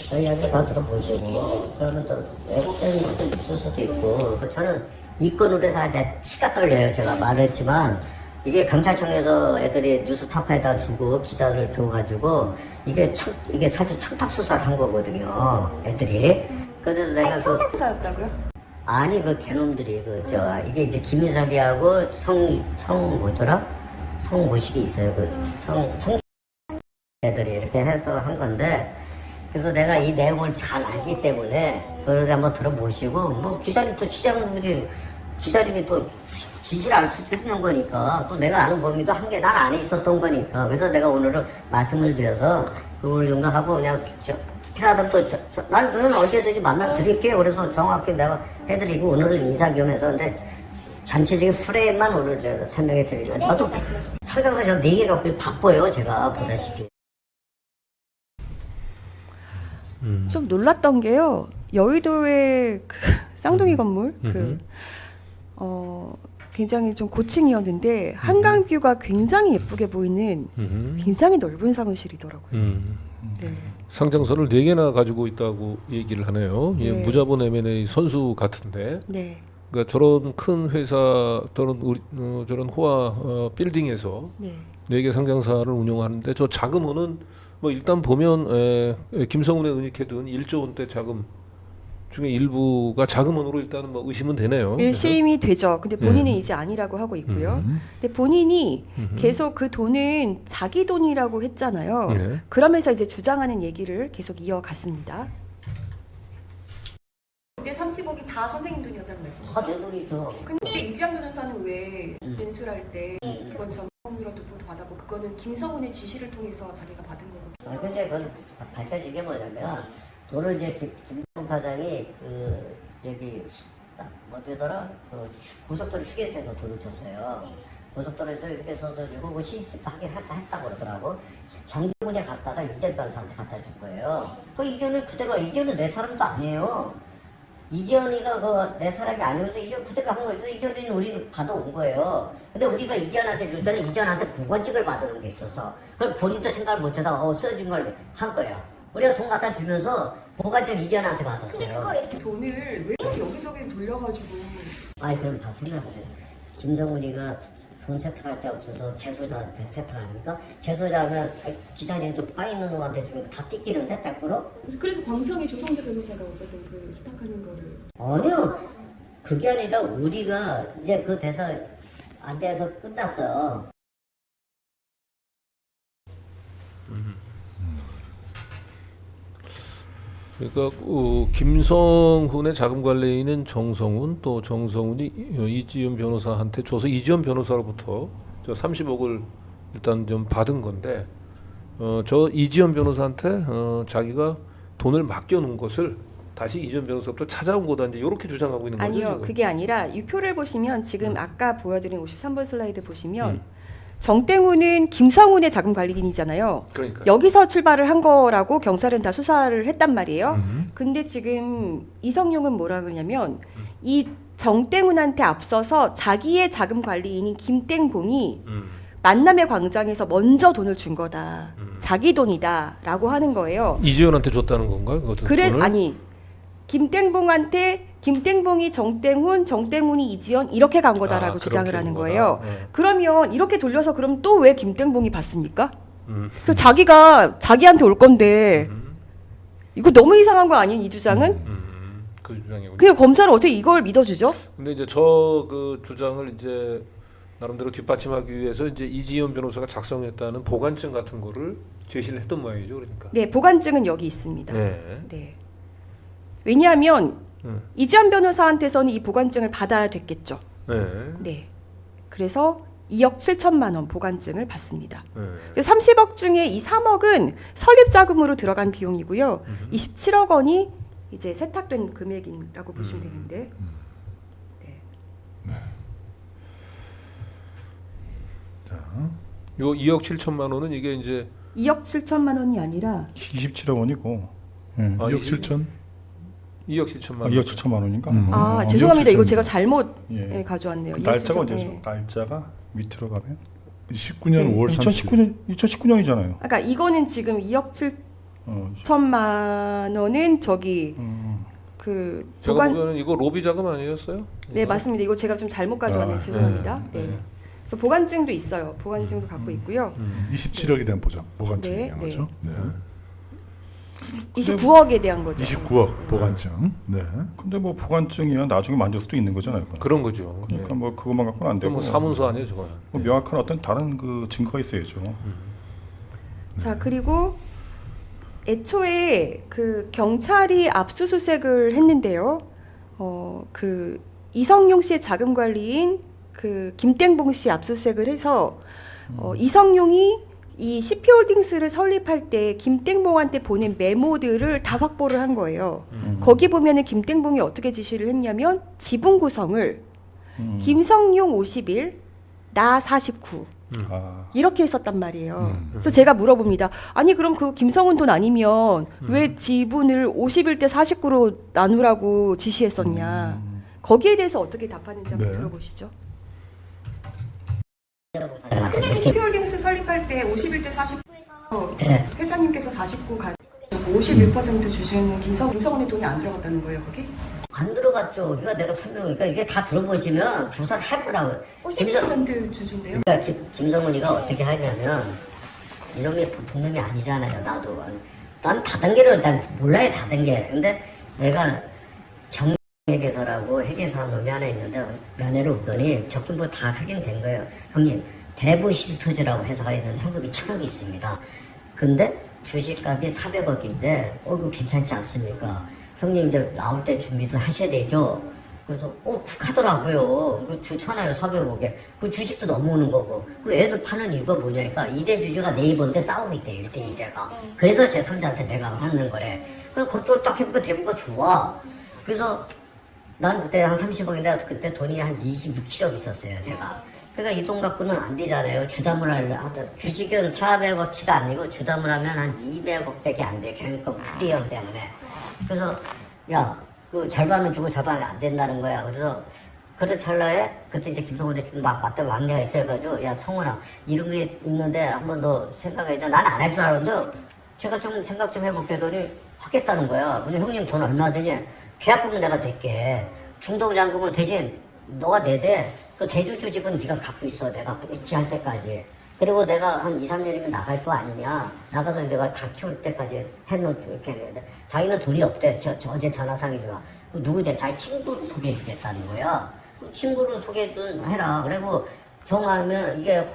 저희한테 다 들어보시고 그러면 또 왜곡되는 것도 있을 수도 있고 저는 이 건으로 해서 이제 치가 떨려요. 제가 말했지만 이게 경찰청에서 애들이 뉴스타파에다 주고 기자를 줘가지고 이게 사실 청탁 수사를 한 거거든요. 애들이. 그래서 내가 수사였다고요? 아니 그 개놈들이 이게 이제 김유석이하고 뭐더라? 성모식이 있어요. 성 애들이 이렇게 해서 한 건데 그래서 내가 이 내용을 잘 알기 때문에 그걸 한번 들어보시고 뭐 기자님 또 취재하는 기자님이 또 지시를 알 수 있는 거니까 또 내가 아는 범위도 한 개 난 안에 있었던 거니까 그래서 내가 오늘은 말씀을 드려서 그걸 정도 하고 그냥 필요하다면 또 나는 언제든지 만나 드릴게요. 그래서 정확히 내가 해드리고 오늘은 인사겸해서 근데 전체적인 프레임만 오늘 제가 설명해 드리면 저도 상장사 저 4개 갖고 바빠요. 제가 보다시피. 좀 놀랐던 게요. 여의도의 그 쌍둥이 건물 굉장히 좀 고층이었는데 한강뷰가 굉장히 예쁘게 보이는 굉장히 넓은 사무실이더라고요. 네. 상장서를 4개나 가지고 있다고 얘기를 하네요. 예, 네. 무자본 M&A 선수 같은데. 네. 그러니까 저런 큰 회사 저런 호화 빌딩에서 네. 4개 상장사를 운영하는데 저 자금은 뭐 일단 보면 김성훈의 은닉해둔 1조 원대 자금 중에 일부가 자금원으로 일단은 뭐 의심은 되네요. 일심이 되죠. 근데 본인은 이제 아니라고 하고 있고요. 근데 본인이 계속 그 돈은 자기 돈이라고 했잖아요. 네. 그러면서 이제 주장하는 얘기를 계속 이어갔습니다. 그때 30억이 다 선생님 돈이었다는 말씀. 다 내 돈이죠. 근데 이지영 변호사는 왜 진술할 때 그건 정보로 보도 받았고 그거는 김성훈의 지시를 통해서 자기가 받은 거고. 근데 그건 밝혀진 게 뭐냐면 돈을 이제 김동 사장이 뭐되더라 고속도로 휴게소에서 돈을 줬어요. 고속도로에서 이렇게 해서 주고 그 시스템도 하긴 했다고 그러더라고. 정부에 갔다가 이전 변호사한테 갖다 줄 거예요. 그 이전을 그대로 이전은 내 사람도 아니에요. 이전이가 내 사람이 아니면서 이전 그대로 한 거죠. 이전에는 우리는 받아온 거예요. 근데 우리가 이전한테 줄 때는 이전한테 보관증을 받는 게 있어서 그걸 본인도 생각을 못하다가 써준 걸 한 거예요. 우리가 돈 갖다 주면서 보관증 이전한테 받았어요. 돈을 왜 여기저기 돌려가지고. 아니 그럼 다 생각해보세요. 김정은이가 돈 세탁할 데 없어서 재소자한테 세탁합니까? 재소자는 기자님도 빠 있는 놈한테 주면 다 뜯기는데 100%? 그래서 광평의 조성재 변호사가 어쨌든 그 세탁하는 거를. 아니요. 그게 아니라 우리가 이제 그 대사 안 돼서 끝났어요. 그러니까 김성훈의 자금 관리인은 정성훈 또 정성훈이 이지연 변호사한테 줘서 이지연 변호사로부터 저 30억을 일단 좀 받은 건데 저 이지연 변호사한테 자기가 돈을 맡겨놓은 것을 다시 이지연 변호사부터 찾아온 거다 이제 이렇게 주장하고 있는 거죠. 아니요, 지금. 그게 아니라 이 표를 보시면 지금 아까 보여드린 53번 슬라이드 보시면 정땡훈은 김성훈의 자금관리인이잖아요. 그러니까 여기서 출발을 한 거라고 경찰은 다 수사를 했단 말이에요. 근데 지금 이성용은 뭐라 그러냐면 이 정땡훈한테 앞서서 자기의 자금관리인인 김땡봉이 만남의 광장에서 먼저 돈을 준 거다. 자기 돈이다라고 하는 거예요. 이지연한테 줬다는 건가요? 그것도 그래 돈을? 아니 김땡봉한테 김땡봉이 정땡훈, 정땡훈이 이지연 이렇게 간 거다라고 주장을 그렇게 하는 준 거예요. 거다. 네. 그러면 이렇게 돌려서 그럼 또 왜 김땡봉이 받습니까? 그 자기가 자기한테 올 건데 이거 너무 이상한 거 아니에요? 이 주장은? 그 주장이군요. 그냥 검찰은 어떻게 이걸 믿어주죠? 근데 이제 저 그 주장을 이제 나름대로 뒷받침하기 위해서 이제 이지연 변호사가 작성했다는 보관증 같은 거를 제시를 했던 모양이죠, 그러니까. 네, 보관증은 여기 있습니다. 네. 네. 왜냐하면 이지연 변호사한테서는 이 보관증을 받아야 됐겠죠. 네. 네. 그래서 2억 7천만 원 보관증을 받습니다. 네. 30억 중에 이 3억은 설립 자금으로 들어간 비용이고요. 27억 원이 이제 세탁된 금액이라고 보시면 되는데. 네. 요 2억 7천만 원은 이게 이제 2억 7천만 원이 아니라 27억 원이고. 예. 2억 7천? 2억 7천만 원. 2억 7천만 원인가? 아, 2억 죄송합니다. 이거 7천. 제가 잘못 예. 가져왔네요. 2억 날짜가 7천. 언제죠? 네. 날짜가 밑으로 가면 19년 5월 30일. 2019년이잖아요. 그러니까 이거는 지금 2억 7천만 원은 저기 그 제가 보관 보면은 이거 로비 자금 아니었어요? 네, 맞습니다. 이거 제가 좀 잘못 가져왔네요. 죄송합니다. 네. 네. 그래서 보관증도 있어요. 보관증도 갖고 있고요. 27억에 대한 보장 보관증이 네, 네, 거죠. 네. 29억에 대한 거죠. 29억 보관증. 네. 근데 뭐 보관증이야 나중에 만질 수도 있는 거잖아요. 그건. 그런 거죠. 그러니까 뭐 그것만 갖고는 안 되고. 뭐 사문서 아니에요, 저거는. 뭐 명확한 어떤 다른 그 증거가 있어야죠. 자, 그리고 애초에 그 경찰이 압수수색을 했는데요. 그 이성용 씨의 자금 관리인 그 김땡봉 씨 압수수색을 해서 이성용이 이 CP홀딩스를 설립할 때 김땡봉한테 보낸 메모들을 다 확보를 한 거예요. 거기 보면은 김땡봉이 어떻게 지시를 했냐면 지분 구성을 김성용 51, 나 49. 아, 이렇게 했었단 말이에요. 그래서 제가 물어봅니다. 아니 그럼 그 김성훈 돈 아니면 왜 지분을 51대 49로 나누라고 지시했었냐. 거기에 대해서 어떻게 답하는지 한번 네. 들어보시죠. 네. CP홀딩스 설립할 때 51대 49에서 회장님께서 49 가지고 51% 주주는 김성훈의 돈이 안 들어갔다는 거예요, 거기? 안 들어갔죠. 이거 내가 설명하니까 이게 다 들어보시면 조사를 해보라고요. 51% 주주인데요. 그러니까 김성훈이가 어떻게 하냐면 이놈이 보통 놈이 아니잖아요. 나도 난 다단계를 난 몰라요. 다단계. 근데 내가 정회계사라고 회계사 놈이 하나 있는데 면회를 오더니 적금부 다 확인된 거예요. 형님 대부 시스토즈라고 회사가 있는데 현금이 1,000억이 있습니다. 근데 주식값이 400억인데 이거 괜찮지 않습니까? 형님 이제 나올 때 준비도 하셔야 되죠. 그래서 쿡하더라고요. 그 좋잖아요. 400억에. 그 주식도 넘어오는 거고. 그 애들 파는 이유가 뭐냐니까 2대 주주가 네이버인데 싸우고 있대. 1대 2대가. 그래서 제3자한테 내가 하는 거래. 그래서 검토를 딱 해보니까 대부가 좋아. 그래서 나는 그때 한 30억인데 그때 돈이 한 26, 7억 있었어요. 제가. 그러니까 이 돈 갖고는 안 되잖아요. 주담을 하다 주식은 400억치가 아니고 주담을 하면 한 200억밖에 안 돼. 경영권 프리형 때문에. 그래서 야, 그 절반은 주고 절반은 안 된다는 거야. 그래서 그런 찰나에 그때 이제 김성훈이 막 맞다 왕래가 있어가지고 야 성훈아 이런 게 있는데 한 번 더 생각해야 돼. 나는 안 할 줄 알았는데 제가 좀 생각 좀 해볼게 했더니 하겠다는 거야. 근데 형님 돈 얼마 되냐? 계약금은 내가 낼게. 중동장금은 대신 너가 내대. 그 대주주 집은 네가 갖고 있어. 내가 입지할 때까지. 그리고 내가 한 2, 3년이면 나갈 거 아니냐. 나가서 내가 다 키울 때까지 해놓고 이렇게 했는데 자기는 돈이 없대. 어제 전화상이지만. 누구냐? 자기 친구를 소개해주겠다는 거야. 그 친구를 소개 좀 해라. 그리고 정하면 이게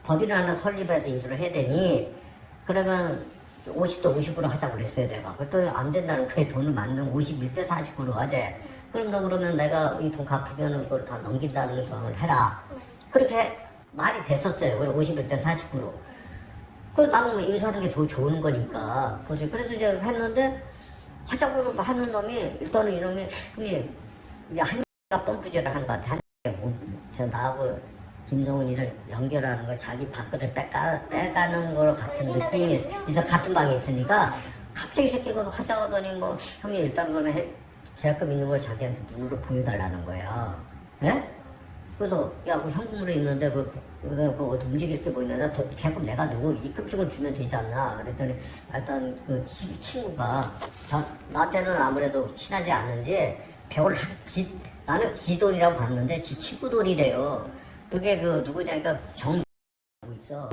법인을 하나 설립해서 인수를 해야 되니 그러면 50대 50으로 하자고 그랬어요. 내가. 그랬더니 안 된다는 거에 돈을 만든 51대 49로 하재. 그럼 너 그러면 내가 이 돈 갚으면 그걸 다 넘긴다는 조항을 해라. 그렇게 말이 됐었어요. 51대 49로. 그래서 나는 뭐 인수하는 게 더 좋은 거니까. 그래서 이제 했는데 하자고 하는 놈이 일단은 이놈이 형님 이제 한가 펌프질을 한 것 같아. 저 나하고 김성훈이를 연결하는 걸 자기 밖으로 빼가는 걸 같은 느낌이 있어. 같은 방에 있으니까 갑자기 이 새끼가 하자고 하더니 뭐 형님 일단 그러면 계약금 있는 걸 자기한테 눈으로 보여달라는 거야. 예? 그래서 야 그 현금으로 있는데 그 어디 움직일 게 뭐 있나? 계약금 내가 누구 입금증을 주면 되지 않나? 그랬더니 일단 그 친구가 나한테는 아무래도 친하지 않은지 배우를 나는 지 돈이라고 봤는데 지 친구 돈이래요. 그게 그 누구냐니까 정이라고 있어.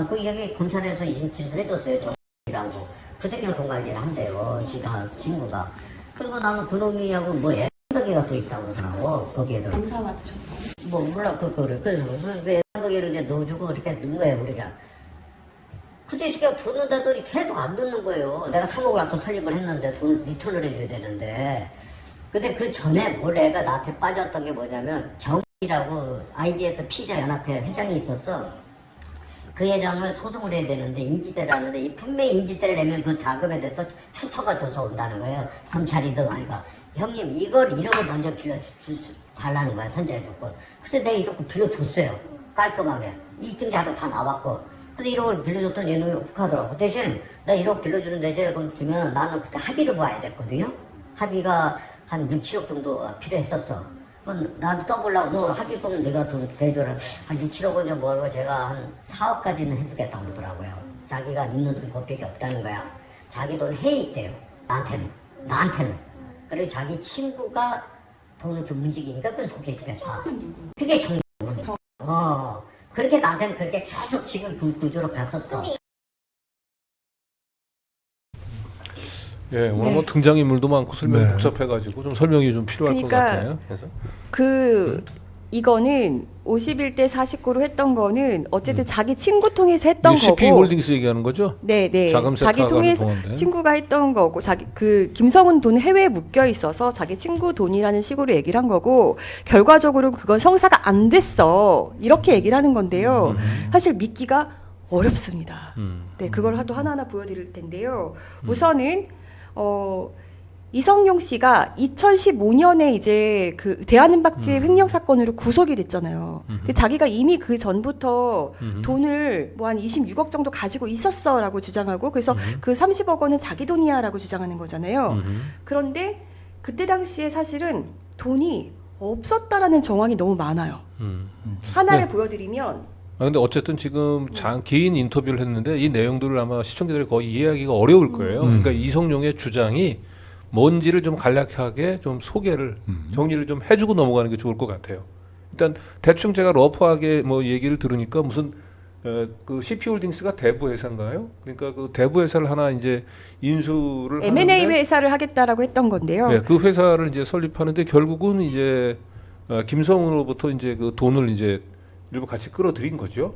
그 여기 검찰에서 진술해줬어요. 정이라고. 그 새끼가 돈 관리를 한대요. 지가 친구가. 그리고 나는 그놈이하고 뭐 애덕이가 또 있다고 그러더라고. 거기에도. 감사 받으셨다고? 뭐 몰라 그래서 왜 애덕이를 이제 넣어주고 이렇게 넣은 거예요 우리가. 근데 이 새끼가 돈 넣는다더니 계속 안 넣는 거예요. 내가 3억을 아까 설립을 했는데 돈 리턴을 해줘야 되는데. 근데 그 전에 원래 애가 나한테 빠졌던 게 뭐냐면 정이라고 IDS 피자 연합회 회장이 있었어. 그 회장을 소송을 해야 되는데 인지대를 하는데 분명히 인지대를 내면 그 자금에 대해서 추처가 줘서 온다는 거예요. 검찰이든 아니가. 형님 이걸 1억을 먼저 달라는 거야 선제 조건. 그래서 내가 1억 빌려줬어요. 깔끔하게. 입증자도 다 나왔고. 그래서 1억을 빌려줬더니 얘는 혹하더라고. 대신 나 1억 빌려주는 대신 그건 주면 나는 그때 합의를 봐야 됐거든요. 합의가 한 6, 7억 정도 필요했었어. 나도 떠보려고 너 합의금은 내가 돈 대줘라. 한 6, 7억은 좀 벌고 제가 한 4억까지는 해주겠다고 그러더라고요. 자기가 있는 돈이 그밖에 없다는 거야. 자기 돈 해 있대요. 나한테는. 그래서 자기 친구가 돈을 좀 움직이니까 그건 소개해주겠다. 그게 정답. 그렇게 나한테는 그렇게 계속 지금 그 구조로 갔었어. 예, 오늘 뭐 등장인물도 많고 설명이 복잡해가지고 좀 설명이 좀 필요할 것 같아요. 그래서 이거는 51대 49로 했던 거는 어쨌든 자기 친구 통해서 했던 거고. CP 홀딩스 얘기하는 거죠? 네. 자금 자기 세탁하는 통해서 동안인데. 친구가 했던 거고 자기 그 김성훈 돈 해외에 묶여 있어서 자기 친구 돈이라는 식으로 얘기를 한 거고 결과적으로 그건 성사가 안 됐어. 이렇게 얘기를 하는 건데요. 사실 믿기가 어렵습니다. 네, 그걸 하나하나 보여드릴 텐데요. 우선은 이성용 씨가 2015년에 이제 그 대한은박지 횡령 사건으로 구속이 됐잖아요. 근데 자기가 이미 그 전부터 돈을 뭐 한 26억 정도 가지고 있었어라고 주장하고 그래서 그 30억 원은 자기 돈이야라고 주장하는 거잖아요. 그런데 그때 당시에 사실은 돈이 없었다라는 정황이 너무 많아요. 하나를 보여드리면 근데 어쨌든 지금 긴 인터뷰를 했는데 이 내용들을 아마 시청자들이 거의 이해하기가 어려울 거예요. 그러니까 이성용의 주장이 뭔지를 좀 간략하게 좀 소개를 정리를 좀 해주고 넘어가는 게 좋을 것 같아요. 일단 대충 제가 러프하게 뭐 얘기를 들으니까 무슨 그 CP홀딩스가 대부 회사인가요? 그러니까 그 대부 회사를 하나 이제 인수를 M&A 하는데 회사를 하겠다라고 했던 건데요. 네, 그 회사를 이제 설립하는데 결국은 이제 김성훈으로부터 이제 그 돈을 이제 일부 같이 끌어들인 거죠.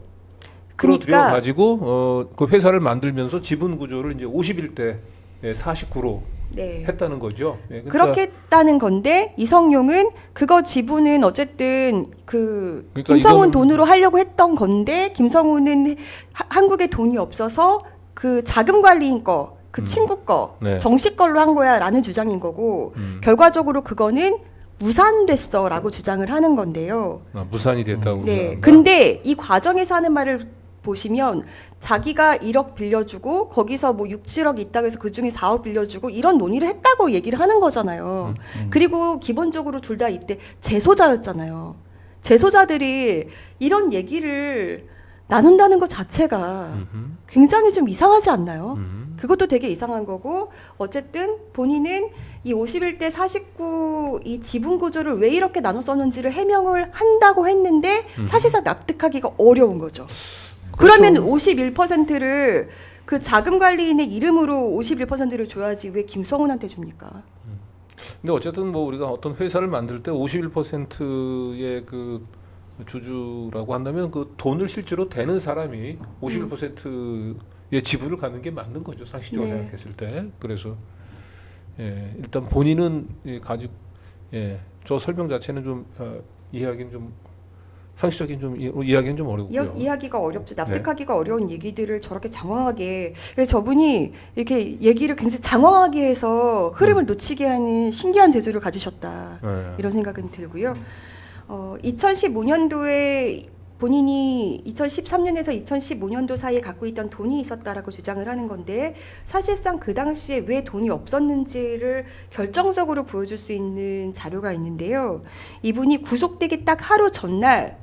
끌어들여 가지고 그 회사를 만들면서 지분 구조를 이제 51대 49로 했다는 거죠. 그러니까 그렇게 했다는 건데 이성용은 그거 지분은 어쨌든 그러니까 김성훈 돈으로 하려고 했던 건데 김성훈은 한국에 돈이 없어서 그 자금 관리인 거, 그 친구 거, 정식 걸로 한 거야라는 주장인 거고 결과적으로 그거는 무산됐어라고 주장을 하는 건데요. 무산이 됐다고. 네. 근데 이 과정에서 하는 말을 보시면 자기가 1억 빌려주고 거기서 뭐 6, 7억 있다고 해서 그중에 4억 빌려주고 이런 논의를 했다고 얘기를 하는 거잖아요. 그리고 기본적으로 둘 다 이때 재소자였잖아요. 재소자들이 이런 얘기를 나눈다는 것 자체가 굉장히 좀 이상하지 않나요? 그것도 되게 이상한 거고 어쨌든 본인은 이 51대 49 이 지분 구조를 왜 이렇게 나눠 썼는지를 해명을 한다고 했는데 사실상 납득하기가 어려운 거죠. 그러면 51%를 그 자금 관리인의 이름으로 51%를 줘야지 왜 김성훈한테 줍니까? 근데 어쨌든 뭐 우리가 어떤 회사를 만들 때 51%의 그 주주라고 한다면 그 돈을 실제로 대는 사람이 51%의 지분을 갖는 게 맞는 거죠. 상식적으로 생각했을 때. 그래서 일단 본인은 가지고 저 설명 자체는 좀 이해하기는 좀 상식적인 좀 이야기는 좀 어렵고요. 이야기가 어렵죠. 납득하기가 어려운 얘기들을 저렇게 장황하게. 그래서 저분이 이렇게 얘기를 굉장히 장황하게 해서 흐름을 놓치게 하는 신기한 재주를 가지셨다. 네. 이런 생각은 들고요. 2015년도에 본인이 2013년에서 2015년도 사이에 갖고 있던 돈이 있었다라고 주장을 하는 건데 사실상 그 당시에 왜 돈이 없었는지를 결정적으로 보여줄 수 있는 자료가 있는데요. 이분이 구속되기 딱 하루 전날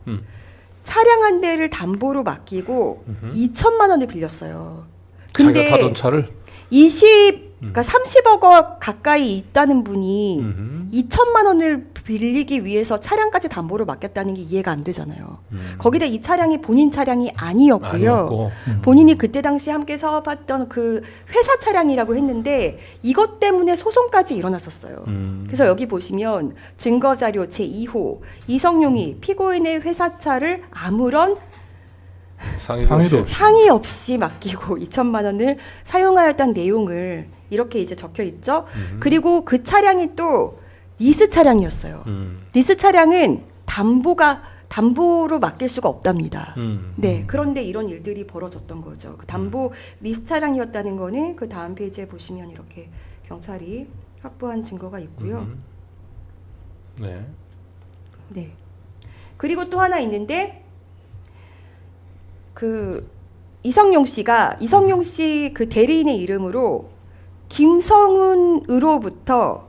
차량 한 대를 담보로 맡기고 2천만 원을 빌렸어요. 근데 자기가 타던 차를 그러니까 30억 원 가까이 있다는 분이 2천만 원을 빌리기 위해서 차량까지 담보로 맡겼다는 게 이해가 안 되잖아요. 거기다 이 차량이 본인 차량이 아니었고요. 아니었고. 본인이 그때 당시 함께 사업했던 그 회사 차량이라고 했는데 이것 때문에 소송까지 일어났었어요. 그래서 여기 보시면 증거자료 제2호 이성용이 피고인의 회사차를 아무런 상의도 없이. 상의 없이 맡기고 2천만 원을 사용하였다는 내용을 이렇게 이제 적혀 있죠. 그리고 그 차량이 또 리스 차량이었어요. 리스 차량은 담보로 맡길 수가 없답니다. 네, 그런데 이런 일들이 벌어졌던 거죠. 그 담보 리스 차량이었다는 거는 그 다음 페이지에 보시면 이렇게 경찰이 확보한 증거가 있고요. 네. 네. 그리고 또 하나 있는데 그 이성용 씨 그 대리인의 이름으로 김성훈으로부터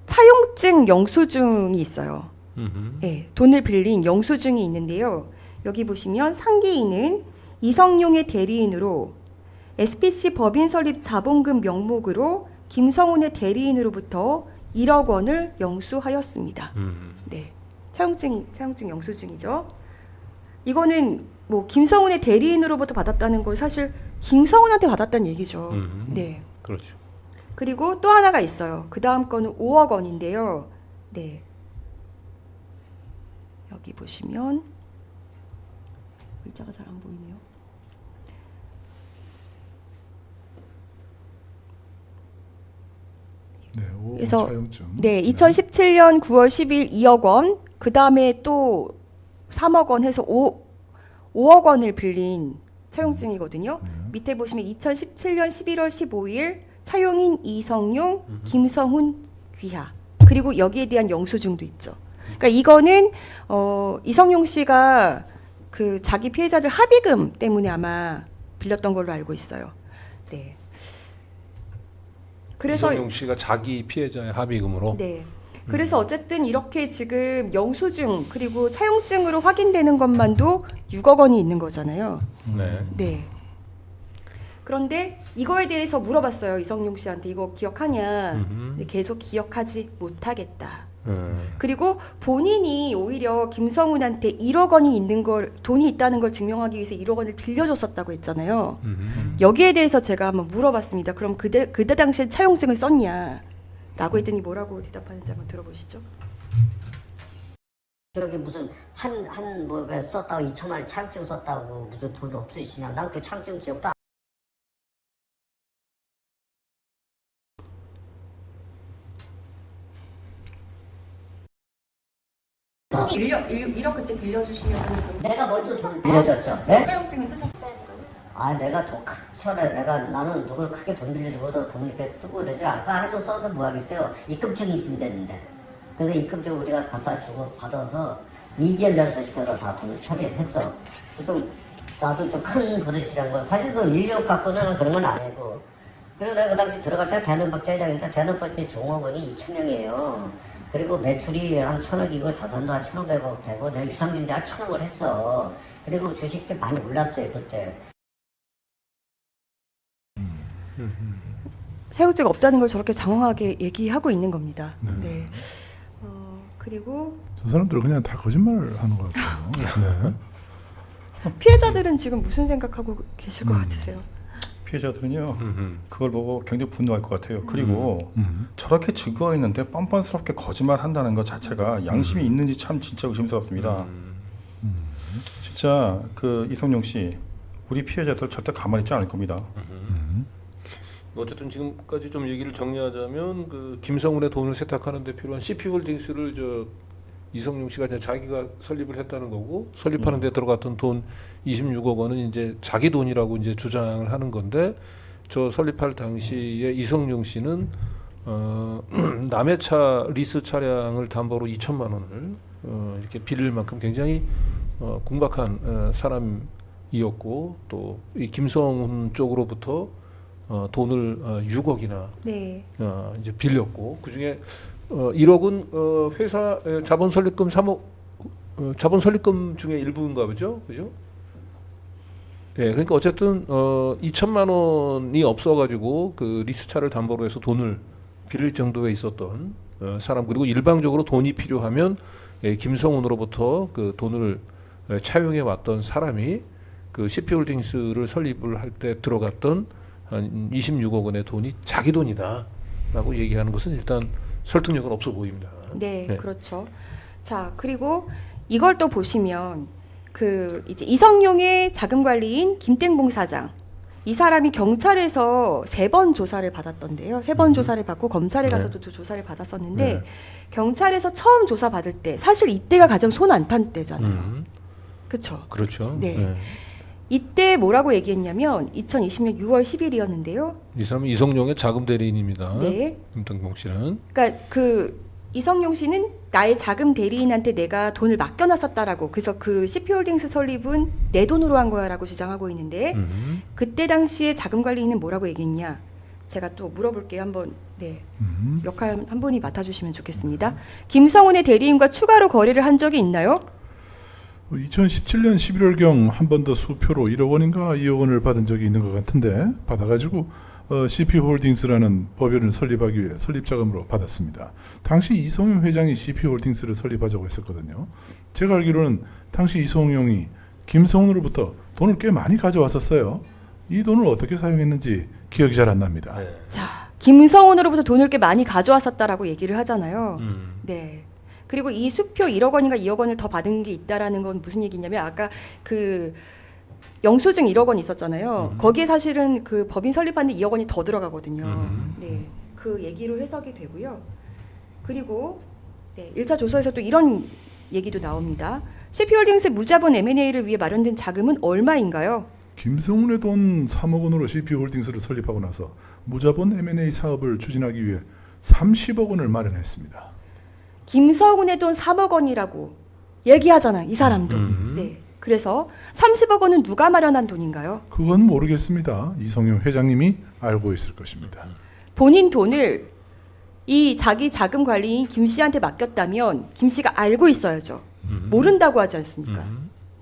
차용증 영수증이 있어요. 네, 돈을 빌린 영수증이 있는데요. 여기 보시면 상계인은 이성용의 대리인으로 SPC 법인 설립 자본금 명목으로 김성훈의 대리인으로부터 1억 원을 영수하였습니다. 네, 차용증 영수증이죠. 이거는 뭐 김성훈의 대리인으로부터 받았다는 건 사실 김성훈한테 받았다는 얘기죠. 네. 그렇죠. 그리고 또 하나가 있어요. 그 다음 거는 5억 원인데요. 네. 여기 보시면 글자가 잘 안 보이네요. 네, 그래서 차용증. 네, 2017년 9월 10일 2억 원, 그 다음에 또 3억 원 해서 5억 원을 빌린 차용증이거든요. 밑에 보시면 2017년 11월 15일 차용인 이성용, 김성훈, 귀하. 그리고 여기에 대한 영수증도 있죠. 그러니까 이거는 이성용 씨가 그 자기 피해자들 합의금 때문에 아마 빌렸던 걸로 알고 있어요. 네. 그래서 이성용 씨가 자기 피해자의 합의금으로. 네. 그래서 어쨌든 이렇게 지금 영수증 그리고 차용증으로 확인되는 것만도 6억 원이 있는 거잖아요. 네. 네. 그런데 이거에 대해서 물어봤어요. 이성용 씨한테 이거 기억하냐? 근데 계속 기억하지 못하겠다. 그리고 본인이 오히려 김성훈한테 1억 원이 있는 걸 돈이 있다는 걸 증명하기 위해서 1억 원을 빌려줬었다고 했잖아요. 여기에 대해서 제가 한번 물어봤습니다. 그럼 그때 당시에 차용증을 썼냐? 라고 했더니 뭐라고 대답하는지 한번 들어보시죠. 저기 무슨 뭐 썼다고 2천만 원 차용증 썼다고 무슨 돈 없으시냐? 난 그 차용증 기억도 안. 어, 1억 그때 빌려주시면 내가 먼저 돈 빌려줬죠. 네? 차용증을 쓰셨어요. 아, 내가 돈 나는 누굴 크게 돈 빌려주고도 돈 이렇게 쓰고 그러지 않고 안에서 써서 뭐 하겠어요. 입금증이 있으면 되는데. 그래서 입금증 우리가 갖다 주고 받아서 이지연 변호사 시켜서 다 돈을 처리를 했어. 나도 좀 큰 버릇이란 건 사실 그 인력 갖고는 그런 건 아니고. 그리고 내가 그 당시 들어갈 때 대는법제회장인데 대는법제 종업원이 2,000명이에요. 그리고 매출이 한 1,000억이고 자산도 한 1,500억 되고 내가 유상증자 한 1,000억을 했어. 그리고 주식도 많이 올랐어요 그때. 차용증 없다는 걸 저렇게 장황하게 얘기하고 있는 겁니다. 네. 그리고 저 사람들은 그냥 다 거짓말을 하는 것 같아요. 네. 피해자들은 지금 무슨 생각하고 계실 것 같으세요? 피해자들은요 그걸 보고 굉장히 분노할 것 같아요. 그리고 저렇게 증거가 있는데 뻔뻔스럽게 거짓말한다는 것 자체가 양심이 있는지 참 진짜 의심스럽습니다. 진짜 그 이성용 씨 우리 피해자들 절대 가만히 있지 않을 겁니다. 어쨌든 지금까지 좀 얘기를 정리하자면 그 김성훈의 돈을 세탁하는 데 필요한 CP 홀딩스를 이성용 씨가 이제 자기가 설립을 했다는 거고 설립하는 데 들어갔던 돈 26억 원은 이제 자기 돈이라고 이제 주장을 하는 건데 저 설립할 당시에 이성용 씨는 남의 차 리스 차량을 담보로 2천만 원을 이렇게 빌릴 만큼 굉장히 궁박한 사람이었고 또 이 김성훈 쪽으로부터 돈을 6억이나 네. 이제 빌렸고 그 중에 1억은 회사 자본 설립금 3억 자본 설립금 중에 일부인가 보죠, 그죠? 예, 그러니까 어쨌든 2천만 원이 없어가지고 그 리스차를 담보로 해서 돈을 빌릴 정도에 있었던 사람 그리고 일방적으로 돈이 필요하면 김성훈으로부터 그 돈을 차용해 왔던 사람이 그 CP홀딩스를 설립을 할 때 들어갔던 한 26억 원의 돈이 자기 돈이다라고 얘기하는 것은 일단 설득력은 없어 보입니다. 네, 네. 그렇죠. 자, 그리고 이걸 또 보시면 그 이제 이성용의 자금 관리인 김땡봉 사장 이 사람이 경찰에서 3번 조사를 받았던데요. 3번 조사를 받고 검찰에 가서도 또 조사를 받았었는데 네. 경찰에서 처음 조사 받을 때 사실 이때가 가장 손 안 탄 때잖아요. 그렇죠. 그렇죠. 네. 이때 뭐라고 얘기했냐면 2020년 6월 10일이었는데요. 이 사람은 이성용의 자금 대리인입니다. 네. 김땡봉 씨는. 그러니까 그 이성용 씨는 나의 자금 대리인한테 내가 돈을 맡겨놨었다라고 그래서 그 CP홀딩스 설립은 내 돈으로 한 거야라고 주장하고 있는데 그때 당시에 자금 관리인은 뭐라고 얘기했냐? 제가 또 물어볼게요. 한번 네 역할 한 분이 맡아주시면 좋겠습니다. 김성훈의 대리인과 추가로 거래를 한 적이 있나요? 2017년 11월경 한 번 더 수표로 1억 원인가 2억 원을 받은 적이 있는 것 같은데 받아가지고 CP홀딩스라는 법인을 설립하기 위해 설립자금으로 받았습니다. 당시 이성용 회장이 CP홀딩스를 설립하자고 했었거든요. 제가 알기로는 당시 이성용이 김성훈으로부터 돈을 꽤 많이 가져왔었어요. 이 돈을 어떻게 사용했는지 기억이 잘 안 납니다. 네. 자, 김성훈으로부터 돈을 꽤 많이 가져왔었다라고 얘기를 하잖아요. 네. 그리고 이 수표 1억 원인가 2억 원을 더 받은 게 있다라는 건 무슨 얘기냐면 아까 그 영수증 1억 원 있었잖아요. 거기에 사실은 그 법인 설립하는데 2억 원이 더 들어가거든요. 네. 그 얘기로 해석이 되고요. 그리고 네, 1차 조사에서 또 이런 얘기도 나옵니다. CP홀딩스 무자본 M&A를 위해 마련된 자금은 얼마인가요? 김성훈의 돈 3억 원으로 CP홀딩스를 설립하고 나서 무자본 M&A 사업을 추진하기 위해 30억 원을 마련했습니다. 김성훈의 돈 3억 원이라고 얘기하잖아요. 이 사람도. 네. 그래서 30억 원은 누가 마련한 돈인가요? 그건 모르겠습니다. 이성용 회장님이 알고 있을 것입니다. 본인 돈을 이 자기 자금 관리인 김 씨한테 맡겼다면 김 씨가 알고 있어야죠. 모른다고 하지 않습니까?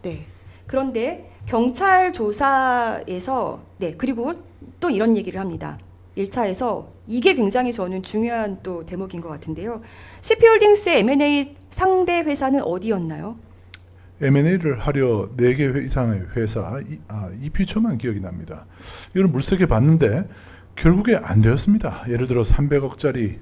네. 그런데 경찰 조사에서 네, 그리고 또 이런 얘기를 합니다. 1차에서 이게 굉장히 저는 중요한 또 대목인 것 같은데요. CP홀딩스의 M&A 상대 회사는 어디였나요? M&A를 하려 4개 이상의 회사 이퓨처만 기억이 납니다. 이걸 물색해 봤는데 결국에 안 되었습니다. 예를 들어 300억짜리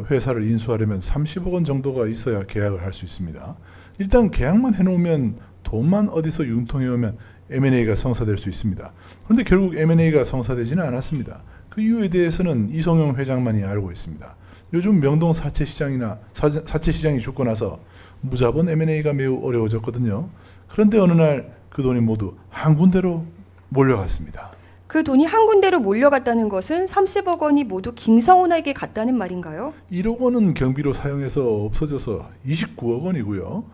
회사를 인수하려면 30억 원 정도가 있어야 계약을 할 수 있습니다. 일단 계약만 해놓으면 돈만 어디서 융통해오면 M&A가 성사될 수 있습니다. 그런데 결국 M&A가 성사되지는 않았습니다. 그 이유에 대해서는 이성용 회장만이 알고 있습니다. 요즘 명동 사채 시장이 죽고 나서 무자본 M&A가 매우 어려워졌거든요. 그런데 어느 날 그 돈이 모두 한 군데로 몰려갔습니다. 그 돈이 한 군데로 몰려갔다는 것은 30억 원이 모두 김성훈에게 갔다는 말인가요? 1억 원은 경비로 사용해서 없어져서 29억 원이고요.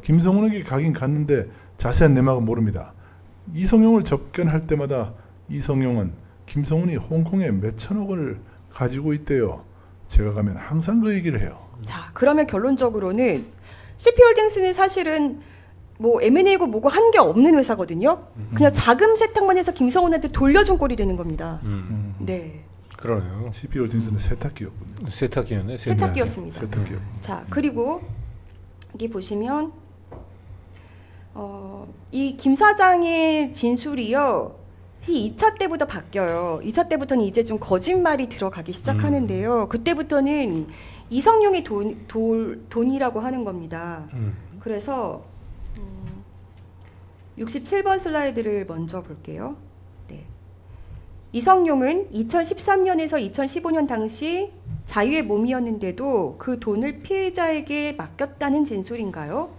김성훈에게 가긴 갔는데 자세한 내막은 모릅니다. 이성용을 접견할 때마다 이성용은 김성훈이 홍콩에 몇천억 원을 가지고 있대요. 제가 가면 항상 그 얘기를 해요. 자, 그러면 결론적으로는 CP홀딩스는 사실은 뭐 M&A고 뭐고 한 게 없는 회사거든요. 그냥 자금 세탁만 해서 김성훈한테 돌려준 꼴이 되는 겁니다. 네, 그러네요. CP홀딩스는 세탁기였군요. 세탁기였네. 세탁기였습니다. 세탁기요. 자, 그리고 여기 보시면 이 김 사장의 진술이요. 이 2차 때부터 바뀌어요. 2차 때부터는 이제 좀 거짓말이 들어가기 시작하는데요. 그때부터는 이성용의 돈이라고 하는 겁니다. 그래서 67번 슬라이드를 먼저 볼게요. 네. 이성용은 2013년에서 2015년 당시 자유의 몸이었는데도 그 돈을 피해자에게 맡겼다는 진술인가요?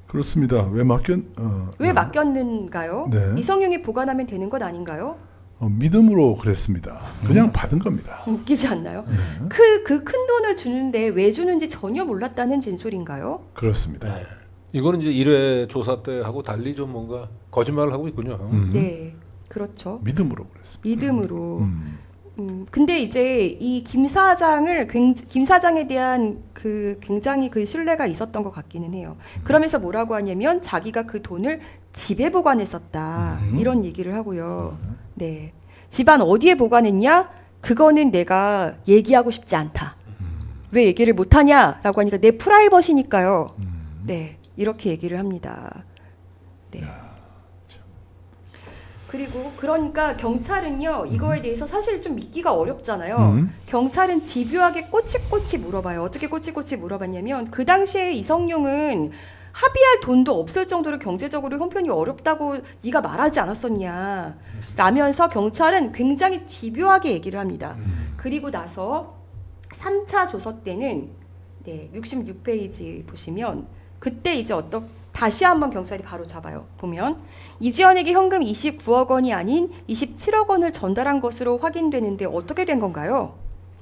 그렇습니다. 왜 맡겼는가요? 네. 이성용이 보관하면 되는 것 아닌가요? 믿음으로 그랬습니다. 그냥 받은 겁니다. 웃기지 않나요? 네. 그 큰 돈을 주는데 왜 주는지 전혀 몰랐다는 진술인가요? 그렇습니다. 네. 이거는 이제 1회 조사 때 하고 달리 좀 뭔가 거짓말을 하고 있군요. 네, 그렇죠. 믿음으로 그랬습니다. 믿음으로. 근데 이제 이 김 사장에 대한 그 굉장히 그 신뢰가 있었던 것 같기는 해요. 그러면서 뭐라고 하냐면 자기가 그 돈을 집에 보관했었다 이런 얘기를 하고요. 네, 집안 어디에 보관했냐? 그거는 내가 얘기하고 싶지 않다. 왜 얘기를 못하냐라고 하니까 내 프라이버시니까요. 네, 이렇게 얘기를 합니다. 네. 그리고 그러니까 경찰은요 이거에 대해서 사실 좀 믿기가 어렵잖아요. 경찰은 집요하게 꼬치꼬치 물어봐요. 어떻게 꼬치꼬치 물어봤냐면 그 당시에 이성용은 합의할 돈도 없을 정도로 경제적으로 형편이 어렵다고 네가 말하지 않았었냐 라면서 경찰은 굉장히 집요하게 얘기를 합니다. 그리고 나서 3차 조서 때는 네, 66페이지 보시면 그때 이제 다시 한번 경찰이 바로 잡아요. 보면 이지연에게 현금 29억 원이 아닌 27억 원을 전달한 것으로 확인되는데 어떻게 된 건가요?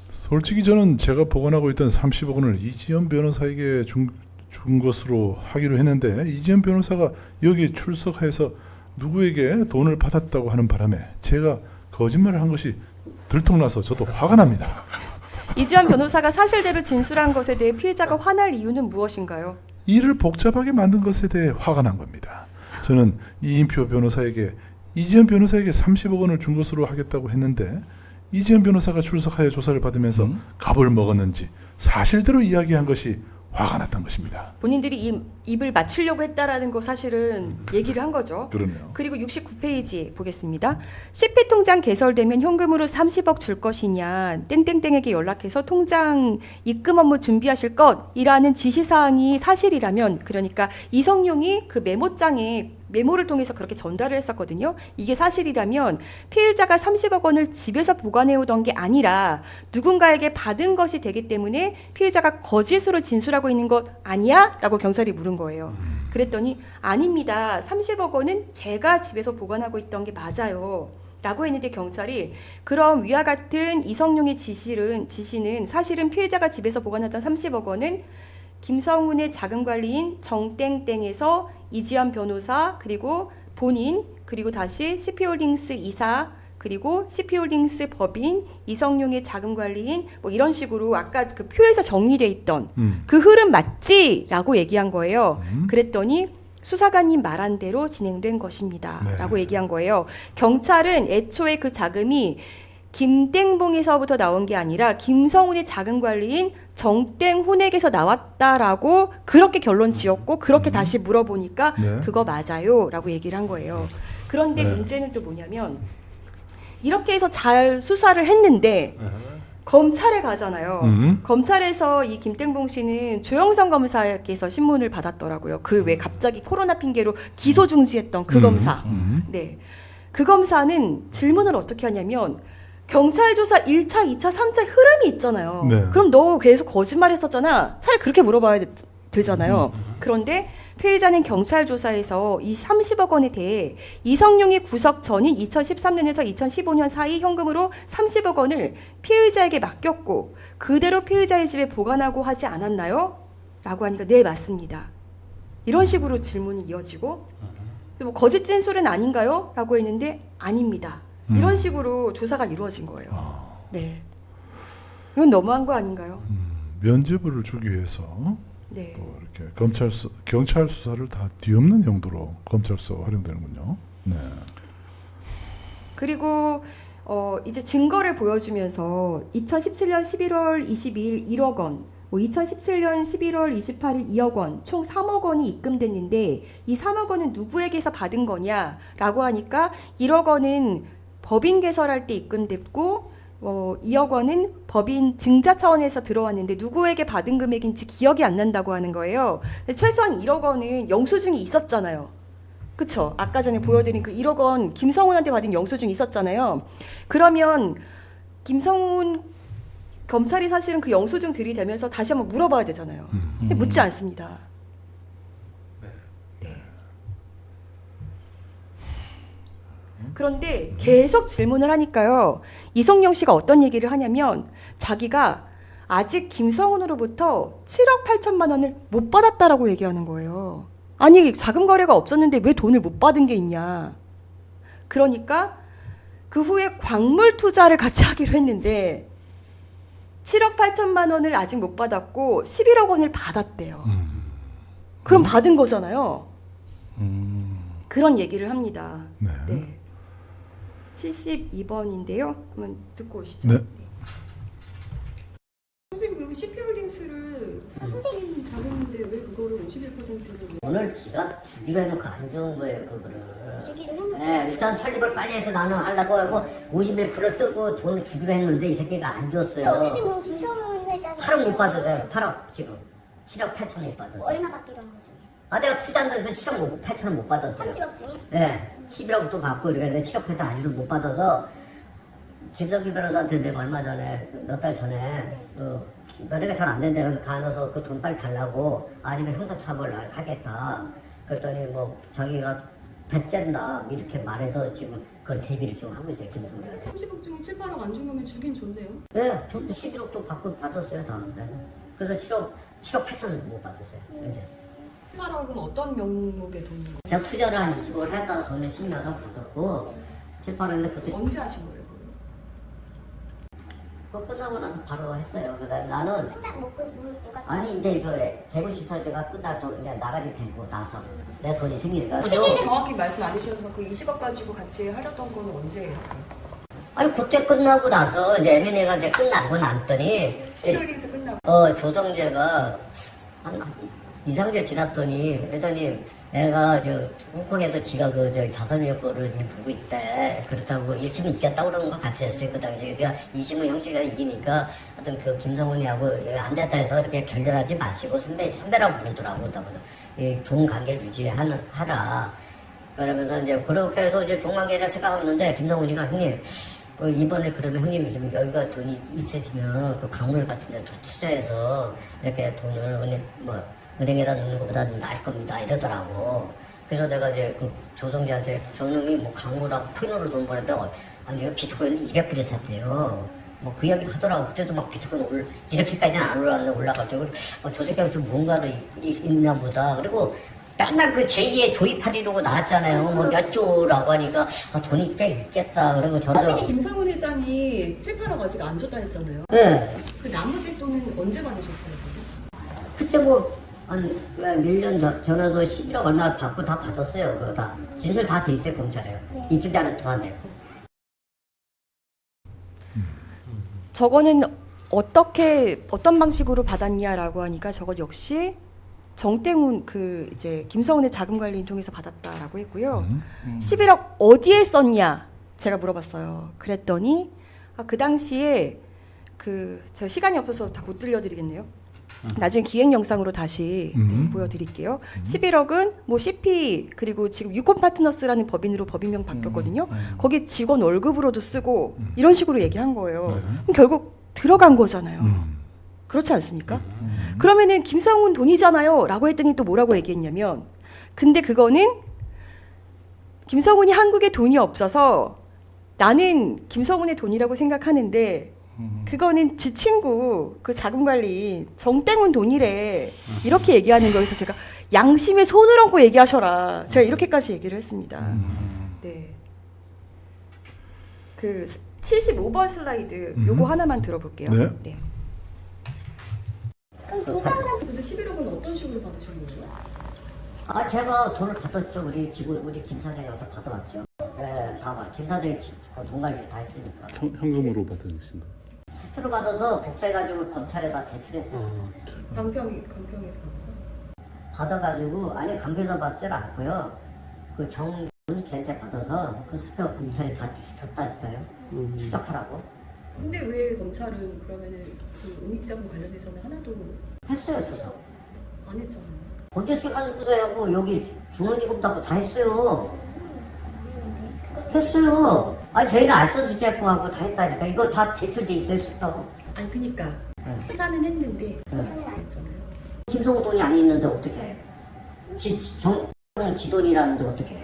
솔직히 저는 제가 보관하고 있던 30억 원을 이지연 변호사에게 준 것으로 하기로 했는데 이지연 변호사가 여기에 출석해서 누구에게 돈을 받았다고 하는 바람에 제가 거짓말을 한 것이 들통나서 저도 화가 납니다. 이지연 변호사가 사실대로 진술한 것에 대해 피해자가 화날 이유는 무엇인가요? 일을 복잡하게 만든 것에 대해 화가 난 겁니다. 저는 이인표 변호사에게 이지연 변호사에게 30억 원을 준 것으로 하겠다고 했는데 이지연 변호사가 출석하여 조사를 받으면서 갑을 먹었는지 사실대로 이야기한 것이 화가 났던 것입니다. 본인들이 입을 맞추려고 했다라는 거 사실은 얘기를 한 거죠. 그러네요. 그리고 69페이지 보겠습니다. CP 통장 개설되면 현금으로 30억 줄 것이냐 땡땡땡에게 연락해서 통장 입금 업무 준비하실 것이라는 지시사항이 사실이라면 그러니까 이성용이 그 메모장에 메모를 통해서 그렇게 전달을 했었거든요. 이게 사실이라면 피해자가 30억 원을 집에서 보관해오던 게 아니라 누군가에게 받은 것이 되기 때문에 피해자가 거짓으로 진술하고 있는 것 아니야? 라고 경찰이 물은 거예요. 그랬더니 아닙니다. 30억 원은 제가 집에서 보관하고 있던 게 맞아요. 라고 했는데 경찰이 그럼 위와 같은 이성용의 지시는 사실은 피해자가 집에서 보관했던 30억 원은 김성훈의 자금관리인 정땡땡에서 이지연 변호사 그리고 본인 그리고 다시 CP홀딩스 이사 그리고 CP홀딩스 법인 이성용의 자금관리인 뭐 이런 식으로 아까 그 표에서 정리돼 있던 그 흐름 맞지? 라고 얘기한 거예요. 그랬더니 수사관님 말한 대로 진행된 것입니다. 네. 라고 얘기한 거예요. 경찰은 애초에 그 자금이 김땡봉에서부터 나온 게 아니라 김성훈의 자금관리인 정땡훈에게서 나왔다라고 그렇게 결론 지었고 그렇게 다시 물어보니까 네. 그거 맞아요 라고 얘기를 한 거예요. 그런데 네. 문제는 또 뭐냐면 이렇게 해서 잘 수사를 했는데 검찰에 가잖아요. 검찰에서 이 김땡봉 씨는 조영선 검사께서 신문을 받았더라고요. 그 왜 갑자기 코로나 핑계로 기소 중지했던 그 검사. 네. 그 검사는 질문을 어떻게 하냐면 경찰 조사 1차, 2차, 3차 흐름이 있잖아요. 네. 그럼 너 계속 거짓말했었잖아. 차라리 그렇게 물어봐야 되잖아요. 그런데 피해자는 경찰 조사에서 이 30억 원에 대해 이성용이 구속 전인 2013년에서 2015년 사이 현금으로 30억 원을 피해자에게 맡겼고 그대로 피해자의 집에 보관하고 하지 않았나요? 라고 하니까 네 맞습니다. 이런 식으로 질문이 이어지고 뭐 거짓 진술은 아닌가요? 라고 했는데 아닙니다. 이런 식으로 조사가 이루어진 거예요. 네, 이건 너무한 거 아닌가요? 면죄부를 주기 위해서 네. 또 이렇게 경찰 수사를 다 뒤엎는 용도로 검찰 수사가 활용되는군요. 네. 그리고 이제 증거를 보여주면서 2017년 11월 22일 1억 원, 뭐 2017년 11월 28일 2억 원, 총 3억 원이 입금됐는데 이 3억 원은 누구에게서 받은 거냐라고 하니까 1억 원은 법인 개설할 때 입금됐고 2억 원은 법인 증자 차원에서 들어왔는데 누구에게 받은 금액인지 기억이 안 난다고 하는 거예요. 근데 최소한 1억 원은 영수증이 있었잖아요. 그쵸? 아까 전에 보여드린 그 1억 원 김성훈한테 받은 영수증이 있었잖아요. 그러면 김성훈 검찰이 사실은 그 영수증 들이대면서 다시 한번 물어봐야 되잖아요. 근데 묻지 않습니다. 네. 그런데 계속 질문을 하니까요. 이성영 씨가 어떤 얘기를 하냐면 자기가 아직 김성훈으로부터 7억 8천만 원을 못 받았다라고 얘기하는 거예요. 아니 자금 거래가 없었는데 왜 돈을 못 받은 게 있냐. 그러니까 그 후에 광물 투자를 같이 하기로 했는데 7억 8천만 원을 아직 못 받았고 11억 원을 받았대요. 그럼 받은 거잖아요. 그런 얘기를 합니다. 네. 네. 72번인데요. 한번 듣고 오시죠. 네. 선생님 그리고 CP홀딩스를 선생님 자금인데 왜 그거를 51%를 오늘 지가 주기로 해놓고 안 좋은 거예요, 그거를. 주기로 해놓고. 네, 일단 설립을 빨리 해서 나는 하려고 하고 51%를 뜨고 돈을 주기로 했는데 이 새끼가 안 줬어요. 어쨌든 그럼 김성훈 회장이 8억 못 받았어요. 8억 지금. 7억 8천 못 받았어요. 얼마 받기로 한 거죠? 아, 내가 투자한 데서 7억 8천을 못 받았어요. 30억 중에? 네, 11억 또 받고 이랬는데 7억 8천 아직도 못 받아서 김성기 변호사한테 내가 얼마 전에 몇 달 전에 면회가 잘 안 된다고 가서 그 돈 빨리 달라고 아니면 형사처벌을 하겠다. 그랬더니 뭐 자기가 배째다 이렇게 말해서 지금 그걸 대비를 지금 하고 있어요, 김성기가. 30억 중에 7, 8억 안 준 거면 주긴 줬네요. 네, 저도 11억도 받았어요, 다. 네. 그래서 7억 8천을 못 받았어요, 이제. 8억은 어떤 명목의 돈인가요? 제가 투자를 한 20억을 했다가 돈을 10년 받았고 7, 8억인데 그때 언제 하신 거예요? 그거 끝나고 나서 바로 했어요. 그다음에 나는 끝나 뭐가 아니 이제 이거 대구시설제가 끝나도 이제 나가리 되고 나서 내 돈이 생기니까 정확히 말씀 안 해주셔서 그 20억 가지고 같이 하려던 거는 언제예요? 아니 그때 끝나고 나서 이제 M&A가 이제 끝나고 났더니 CP홀딩스 끝나고 조정재가 한 2, 3개월 지났더니 회장님 내가 홍콩에도 지가 자선위원 거를 보고 있대. 그렇다고 1심은 이겼다고 그러는 것 같았어요. 그 당시에 제가 2심은 형씨가 이기니까 하여튼 그 김성훈이하고 안 됐다 해서 이렇게 결렬하지 마시고 선배라고 부르더라고. 그러다 좋은 관계를 하라. 그러면서 이제 그렇게 해서 이제 좋은 관계를 생각하는데 김성훈이가 형님 이번에 그러면 형님이 좀 여기가 돈이 있으시면 그 광물 같은 데 투자해서 이렇게 돈을 은행에다 넣는 것보다는 나을 겁니다 이러더라고. 그래서 내가 이제 그 조성재한테 저놈이 뭐 강물하고 코인으로 돈 버는데 아니 비트코인을 200불에 샀대요. 뭐 그 이야기를 하더라고. 그때도 막 비트코인 이렇게까지는 안 올라갈 때고 저 새끼가 좀 뭔가를 있나 보다. 그리고 맨날 그 제2의 조이팔이라고 나왔잖아요. 뭐 몇 조라고 하니까 돈이 꽤 있겠다. 그리고 저도 김성훈 회장이 7, 8억 아직 안 줬다 했잖아요. 네. 그 나머지 돈은 언제 받으셨어요? 그때 한 1년 전에도 11억 얼마 받고 다 받았어요. 그거 다. 진술 다 돼 있어요, 검찰에. 입주자는 다 내고. 저거는 어떤 방식으로 받았냐라고 하니까 저것 역시 정땡훈 이제 김성훈의 자금관리인 통해서 받았다라고 했고요. 11억 어디에 썼냐 제가 물어봤어요. 그랬더니 그 당시에 제가 시간이 없어서 다 못 들려드리겠네요. 나중에 기획 영상으로 다시 보여드릴게요. 11억은 뭐 CP 그리고 지금 유콘 파트너스라는 법인으로 법인명 바뀌었거든요. 거기 직원 월급으로도 쓰고 이런 식으로 얘기한 거예요. 그럼 결국 들어간 거잖아요. 그렇지 않습니까? 그러면은 김성훈 돈이잖아요 라고 했더니 또 뭐라고 얘기했냐면 근데 그거는 김성훈이 한국에 돈이 없어서 나는 김성훈의 돈이라고 생각하는데 그거는 지 친구 그 자금관리인 정땡훈 돈이래 이렇게 얘기하는 거에서 제가 양심에 손을 얹고 얘기하셔라 제가 이렇게까지 얘기를 했습니다. 네. 그 75번 슬라이드 요거 하나만 들어볼게요. 네. 네. 그럼 김성훈한테 근데 11억은 어떤 식으로 받으신 거예요? 제가 돈을 받았죠. 우리 김 사장이 와서 받아왔죠. 네, 김 사장이 돈 관리 다 했으니까. 현금으로 받으신 거? 수표로 받아서 복사해가지고 검찰에다 제출했어요. 강평에서 받아가지고 아니 강변에서 받질 않고요. 그 정은 걔한테 받아서 그 수표 검찰에 다 줬다니까요. 추적하라고. 근데 왜 검찰은 그러면은 그 은닉자금 관련해서는 하나도 했어요, 조사. 안 했잖아요. 건조씨 가지고서하고 여기 중앙지검하고 다 했어요. 했어요. 저희는 알선수재하고 하고 다 했다니까. 이거 다 제출돼 있어요, 수표. 아니 그러니까 수사는 했는데 그랬잖아요. 김성우 돈이 안 있는데 어떻게 해? 정은 지 돈이라는데 어떻게 해?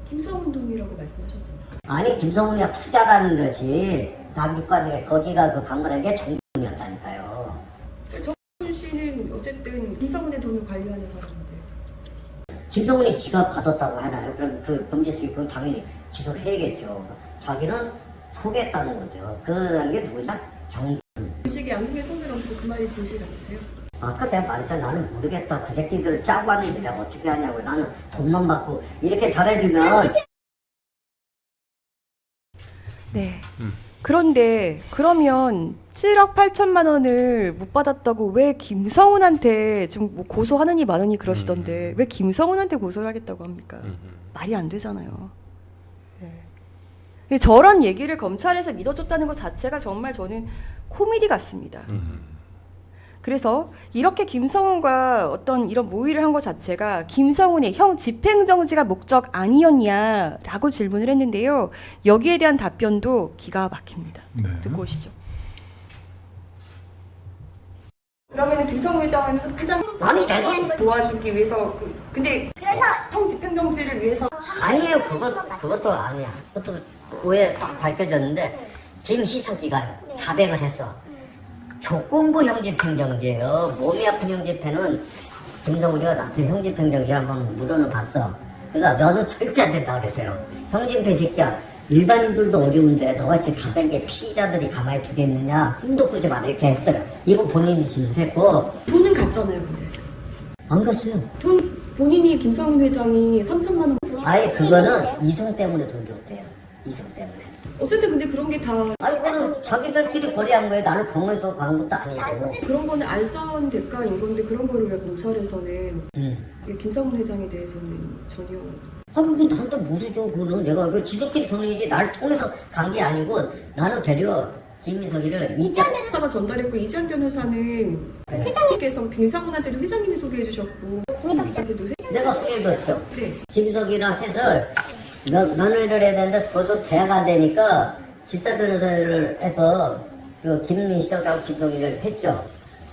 김성훈 돈이라고 말씀하셨잖아요. 아니 김성훈이가 투자라는 것이 남북간에 거기가 그 강건한 게 정돈이었다니까요. 정훈 씨는 어쨌든 김성훈의 돈을 관리하는 사람인데. 김성훈이 지가 받았다고 하나요? 그럼 그 범죄 수익은 당연히 기소해야겠죠. 자기는 속였다는 거죠. 그런 게 누구냐? 주식이 양승의 손을 얹고 그 말이 진실 같으세요? 아까 내가 말했잖아. 나는 모르겠다. 그 새끼들을 짜고 하는데 내가 어떻게 하냐고. 나는 돈만 받고 이렇게 잘해주면. 네. 그런데 그러면 7억 8천만 원을 못 받았다고 왜 김성훈한테 좀 뭐 고소하느니 마느니 그러시던데 왜 김성훈한테 고소를 하겠다고 합니까? 말이 안 되잖아요. 네. 저런 얘기를 검찰에서 믿어줬다는 것 자체가 정말 저는 코미디 같습니다. 그래서 이렇게 김성훈과 어떤 이런 모의를 한 것 자체가 김성훈의 형 집행정지가 목적 아니었냐라고 질문을 했는데요. 여기에 대한 답변도 기가 막힙니다. 네. 듣고 오시죠. 그러면 김성훈 회장은 아니 내가 도와주기 위해서 근데 그래서 형 집행정지를 위해서 아니에요. 그것도 아니야. 그것도 오해 딱 밝혀졌는데 김희석이가 자백을 했어. 조건부 형집행정지예요. 몸이 아픈 형집행은 김성훈이가 나한테 형집행정지 한번 물어는 봤어. 그래서 너는 절대 안 된다 그랬어요. 형집행 새끼야. 일반인들도 어려운데 너같이 가백의 피의자들이 가만히 두겠느냐. 힘도 꾸지 마라 이렇게 했어요. 이거 본인이 진술했고. 돈은 갔잖아요. 근데 안 갔어요. 돈 본인이 김성훈 회장이 3천만 원 아예 그거는 이승 때문에 돈 줬대요. 이승 때문에. 어쨌든 근데 그런 게 다 아니 그거는 자기들끼리 거래한 거예요. 나를 병원에서 간 것도 아니고. 그런 거는 알선 대가인 건데 그런 거를 왜 검찰에서는 김성훈 회장에 대해서는 전혀 아, 그건 나도 모르죠. 그거는 내가 그 지들끼리 돈이지 나를 통해서 간 게 아니고 나는 되려 김민석이를 이지한 변호사가 전달했고 이지한 변호사는 회장님께서 김성훈한테도 회장님이 소개해 주셨고 김민석 씨한테도 내가 소개해줬죠. 네. 김민석이랑 셋을 면회를 해야 되는데 그것도 대화가 안 되니까 집사 변호사를 해서 그 김민석하고 김성희를 했죠.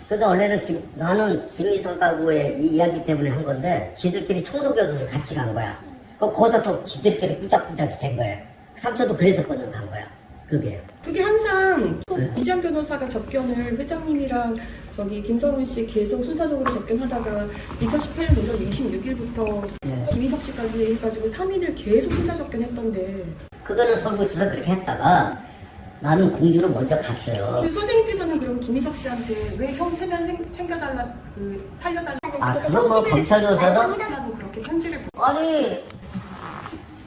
근데 원래는 나는 김민석 가구의 이 이야기 때문에 한 건데 지들끼리 청소교도소 같이 간 거야. 거기서 또 지들끼리 꾸작꾸작 된 거예요. 삼촌도 그랬었거든 간 거야. 그게 항상 이지한 변호사가 접견을 회장님이랑 저기 김성훈 씨 계속 순차적으로 접견하다가 2018년 5월 26일부터 김희석 씨까지 해가지고 3인을 계속 순차 접견했던데 그거는 선고주사 그렇게 했다가 나는 공주로 먼저 갔어요. 그 선생님께서는 그럼 김희석 씨한테 왜 형 체면 챙겨달라 살려달라 그건 뭐 검찰 조사서 라고 그렇게 편지를 아니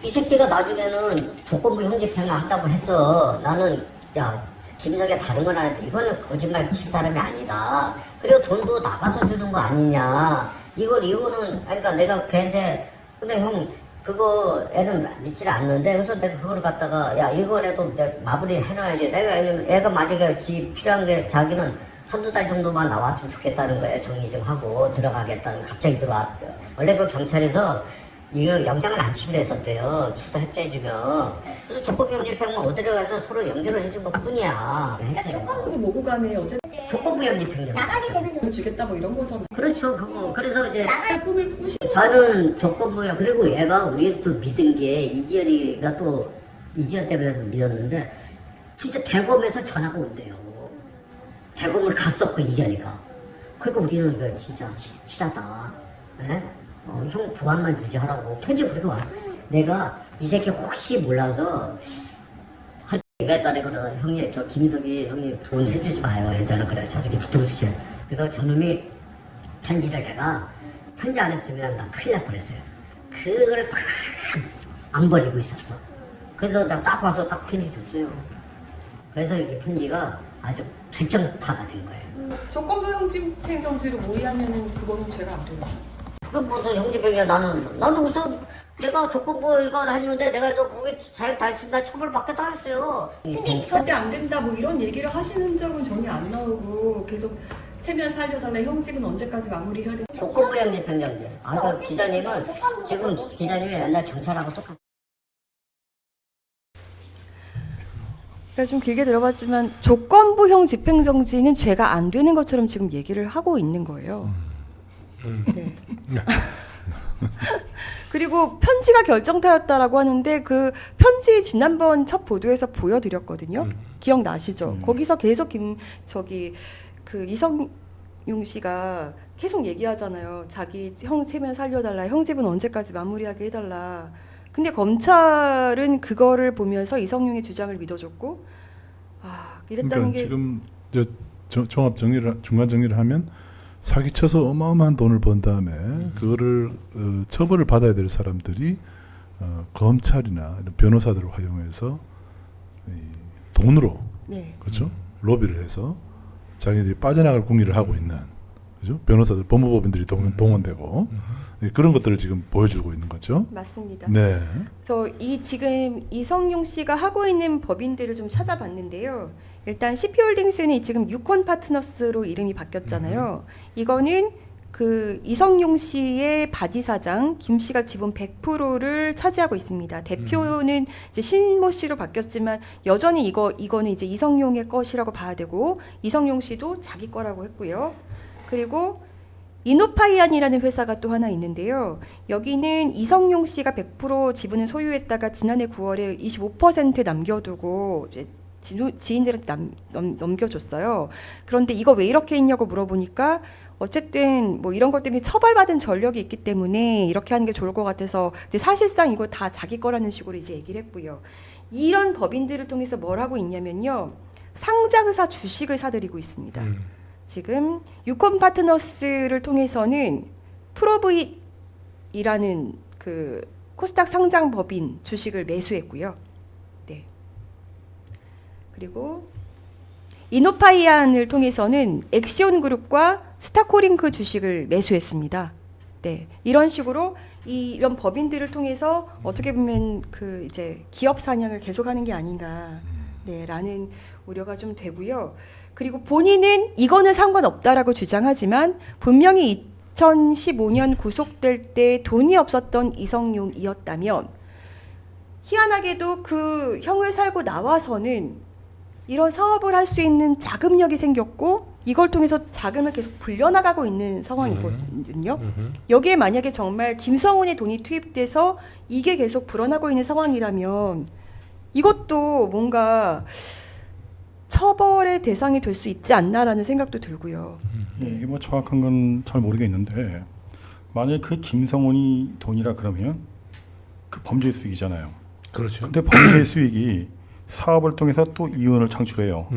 이 새끼가 나중에는 조건부 형집행을 한다고 해서 나는 야 김석이가 다른 건 아닌데 이거는 거짓말 칠 사람이 아니다. 그리고 돈도 나가서 주는 거 아니냐. 이거는 그러니까 내가 걔한테 근데 형 그거 애는 믿질 않는데 그래서 내가 그거를 갖다가 야 이거라도 내가 마무리 해놔야지. 내가 애가 만약에 지 필요한 게 자기는 한두 달 정도만 나왔으면 좋겠다는 거예요. 정리 좀 하고 들어가겠다는 갑자기 들어왔대요. 원래 그 경찰에서 이거 영장을 안 치기로 했었대요. 수사 협조해주면. 그래서 조건부 형집행만 어디로 가서 서로 연결을 해준 것 뿐이야. 했어요. 조건부 모고 간에 어쨌든 조건부 형집행. 나가게 되면 돈 주겠다 뭐 이런 거잖아. 그렇죠. 그거. 그래서 이제 나갈 꿈을 꾸시 저는 조건부야. 그리고 얘가 우리 또 믿은 게 이지연이가 또 이지연 때문에 믿었는데 진짜 대검에서 전화가 온대요. 대검을 갔었고 이지연이가. 그러니까 우리는 이거 진짜 실하다. 네? 형 보안만 유지하라고 편지 그렇게 왔어. 내가 이 새끼 혹시 몰라서 한 얘기했잖아요. 그러다 형님 저 김석이 형님 돈 해주지 마요. 했잖아. 그래 저 새끼 뒤통수지. 그래서 저놈이 편지를 내가 편지 안 했으면 나 큰일 날 뻔했어요. 그걸 딱 안 버리고 있었어. 그래서 내가 딱 와서 딱 편지 줬어요. 그래서 이게 편지가 아주 결정타가 된 거예요. 조건부 형집행정지로 모의하면은 그거는 죄가 안 돼요. 그건 무슨 형제병이야. 나는 우선 내가 조건부 이걸 했는데 내가 또 거기 자격 다 했으면 처벌받겠다 했어요. 절대 안 된다 뭐 이런 얘기를 하시는 적은 전혀 안 나오고 계속 체면 살려달라 형집은 언제까지 마무리해야 돼? 조건부 형집행정지. 그 기자님은 지금 기자님이 옛날 경찰하고 똑같아. 제가 좀 길게 들어봤지만 조건부형 집행정지는 죄가 안 되는 것처럼 지금 얘기를 하고 있는 거예요. 네. 그리고 편지가 결정타였다라고 하는데 그 편지 지난번 첫 보도에서 보여드렸거든요. 기억나시죠? 거기서 계속 그 이성용 씨가 계속 얘기하잖아요. 자기 형 세면 살려달라. 형 집은 언제까지 마무리하게 해달라. 근데 검찰은 그거를 보면서 이성용의 주장을 믿어줬고, 이랬다는 그러니까 게 지금 종합 정리를 중간 정리를 하면 사기쳐서 어마어마한 돈을 번 다음에 그거를 처벌을 받아야 될 사람들이 검찰이나 이런 변호사들을 활용해서 이 돈으로 네. 그렇죠 로비를 해서 자기들이 빠져나갈 궁리를 하고 있는 그죠 변호사들 법무법인들이 동원되고 그런 것들을 지금 보여주고 있는 거죠. 맞습니다. 네. 그래서 지금 이성용 씨가 하고 있는 법인들을 좀 찾아봤는데요. 일단 CP홀딩스는 지금 유콘 파트너스로 이름이 바뀌었잖아요. 이거는 그 이성용 씨의 바디 사장 김 씨가 지분 100%를 차지하고 있습니다. 대표는 이제 신모 씨로 바뀌었지만 여전히 이거는 이제 이성용의 것이라고 봐야 되고 이성용 씨도 자기 거라고 했고요. 그리고 이노파이안이라는 회사가 또 하나 있는데요. 여기는 이성용 씨가 100% 지분을 소유했다가 지난해 9월에 25% 남겨두고 이제 지인들한테 넘겨줬어요. 그런데 이거 왜 이렇게 했냐고 물어보니까 어쨌든 뭐 이런 것 때문에 처벌받은 전력이 있기 때문에 이렇게 하는 게 좋을 것 같아서 근데 사실상 이거 다 자기 거라는 식으로 이제 얘기를 했고요. 이런 법인들을 통해서 뭘 하고 있냐면요. 상장사 주식을 사들이고 있습니다. 지금 유콘 파트너스를 통해서는 프로브잇이라는 그 코스닥 상장 법인 주식을 매수했고요. 네. 그리고 이노파이안을 통해서는 엑시온 그룹과 스타코링크 주식을 매수했습니다. 네. 이런 식으로 이런 법인들을 통해서 어떻게 보면 그 이제 기업 사냥을 계속하는 게 아닌가. 네, 라는 우려가 좀 되고요. 그리고 본인은 이거는 상관없다라고 주장하지만 분명히 2015년 구속될 때 돈이 없었던 이성용이었다면 희한하게도 그 형을 살고 나와서는 이런 사업을 할 수 있는 자금력이 생겼고 이걸 통해서 자금을 계속 불려나가고 있는 상황이거든요. 여기에 만약에 정말 김성훈의 돈이 투입돼서 이게 계속 불어나고 있는 상황이라면 이것도 뭔가 처벌의 대상이 될 수 있지 않나라는 생각도 들고요. 네, 이게 뭐 정확한 건 잘 모르겠는데 만약에 그 김성훈이 돈이라 그러면 그 범죄 수익이잖아요. 그렇죠. 근데 범죄 수익이 사업을 통해서 또 이윤을 창출해요.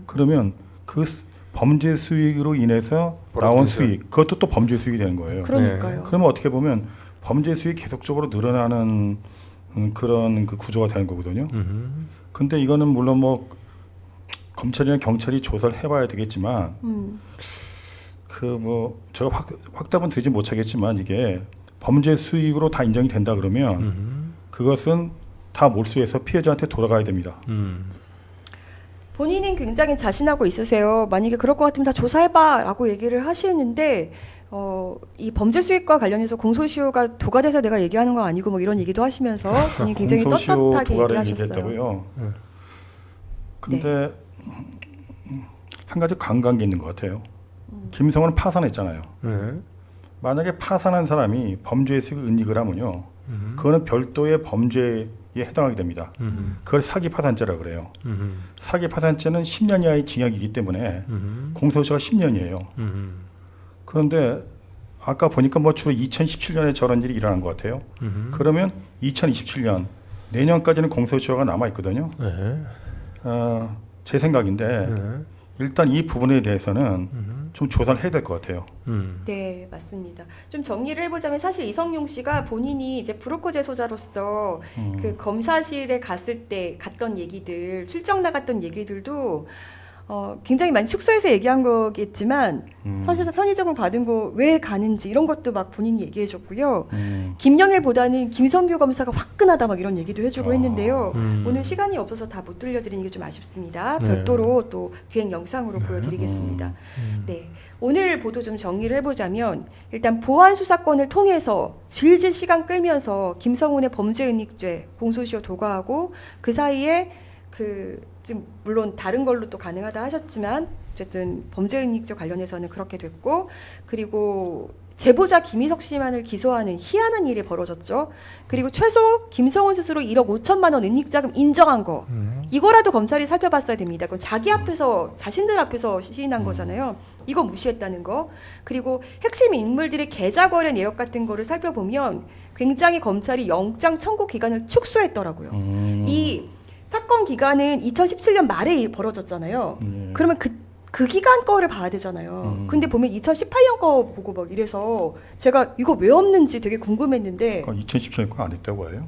그러면 그 범죄 수익으로 인해서 나온 수익, 그것도 또 범죄 수익이 되는 거예요. 그러니까요. 그러면 어떻게 보면 범죄 수익이 계속적으로 늘어나는 그런 그 구조가 되는 거거든요. 근데 이거는 물론 뭐 검찰이나 경찰이 조사를 해봐야 되겠지만 그 뭐 제가 확답은 드리지 못하겠지만 이게 범죄 수익으로 다 인정이 된다 그러면 그것은 다 몰수해서 피해자한테 돌아가야 됩니다. 본인은 굉장히 자신하고 있으세요. 만약에 그럴 것 같으면 다 조사해봐라고 얘기를 하시는데 이 범죄 수익과 관련해서 공소시효가 도가돼서 내가 얘기하는 거 아니고 뭐 이런 얘기도 하시면서 본인이 굉장히 공소시효 떳떳하게 도가를 얘기하셨어요. 얘기했다고요. 근데 한 가지 관광이 있는 것 같아요. 김성훈은 파산했잖아요. 만약에 파산한 사람이 범죄 수익을 은닉을 하면요, 그거는 별도의 범죄에 해당하게 됩니다. 그걸 사기 파산죄라 그래요. 사기 파산죄는 10년 이하의 징역이기 때문에 공소시효가 10년이에요. 그런데 아까 보니까 뭐 주로 2017년에 저런 일이 일어난 것 같아요. 그러면 2027년 내년까지는 공소시효가 남아 있거든요. 제 생각인데 일단 이 부분에 대해서는 좀 조사를 해야 될 것 같아요. 네, 맞습니다. 좀 정리를 해보자면 사실 이성용 씨가 본인이 이제 브로커 재소자로서 그 검사실에 갔던 얘기들, 출정 나갔던 얘기들도 굉장히 많이 축소해서 얘기한 거겠지만 사실상 편의점을 받은 거 왜 가는지 이런 것도 막 본인이 얘기해줬고요. 김영일보다는 김성규 검사가 화끈하다 막 이런 얘기도 해주고 했는데요. 오늘 시간이 없어서 다 못 들려드리는 게 좀 아쉽습니다. 별도로 또 기획 영상으로 보여드리겠습니다. 네, 오늘 보도 좀 정리를 해보자면 일단 보안 수사권을 통해서 질질 시간 끌면서 김성훈의 범죄은닉죄 공소시효 도과하고 그 사이에 그 지금 물론 다른 걸로 또 가능하다 하셨지만 어쨌든 범죄인익죄 관련해서는 그렇게 됐고, 그리고 제보자 김희석 씨만을 기소하는 희한한 일이 벌어졌죠. 그리고 최소 김성훈 스스로 1억 5천만 원 은닉자금 인정한 거, 이거라도 검찰이 살펴봤어야 됩니다. 그건 자기 앞에서, 자신들 앞에서 시인한 거잖아요. 이거 무시했다는 거. 그리고 핵심 인물들의 계좌 거래 내역 같은 거를 살펴보면 굉장히 검찰이 영장 청구 기간을 축소했더라고요. 이 사건 기간은 2017년 말에 벌어졌잖아요. 그러면 그 기간 거를 봐야 되잖아요. 근데 보면 2018년 거 보고 막 이래서 제가 이거 왜 없는지 되게 궁금했는데 2017년 거 안 했다고 해요?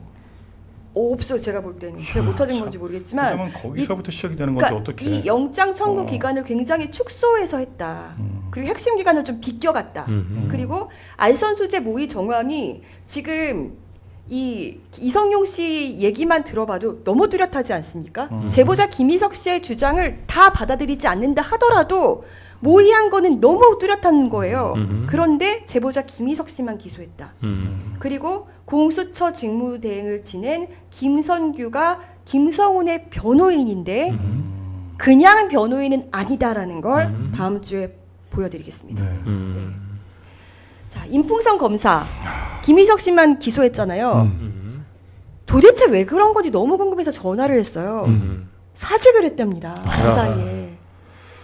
없어요. 제가 볼 때는 제가 못 찾은 건지 모르겠지만 그러면 거기서부터 시작이 되는 건데 그러니까 어떻게? 이 영장 청구 기간을 굉장히 축소해서 했다. 그리고 핵심 기간을 좀 비껴갔다. 그리고 알선수재 모의 정황이 지금 이 이성용 씨 얘기만 들어봐도 너무 뚜렷하지 않습니까? 제보자 김희석 씨의 주장을 다 받아들이지 않는다 하더라도 모의한 거는 너무 뚜렷한 거예요. 그런데 제보자 김희석 씨만 기소했다. 그리고 공수처 직무대행을 지낸 김선규가 김성훈의 변호인인데 그냥 변호인은 아니다라는 걸 다음 주에 보여드리겠습니다. 네. 자, 임풍선 검사 김희석 씨만 기소했잖아요. 도대체 왜 그런 건지 너무 궁금해서 전화를 했어요. 사직을 했답니다. 그 사이에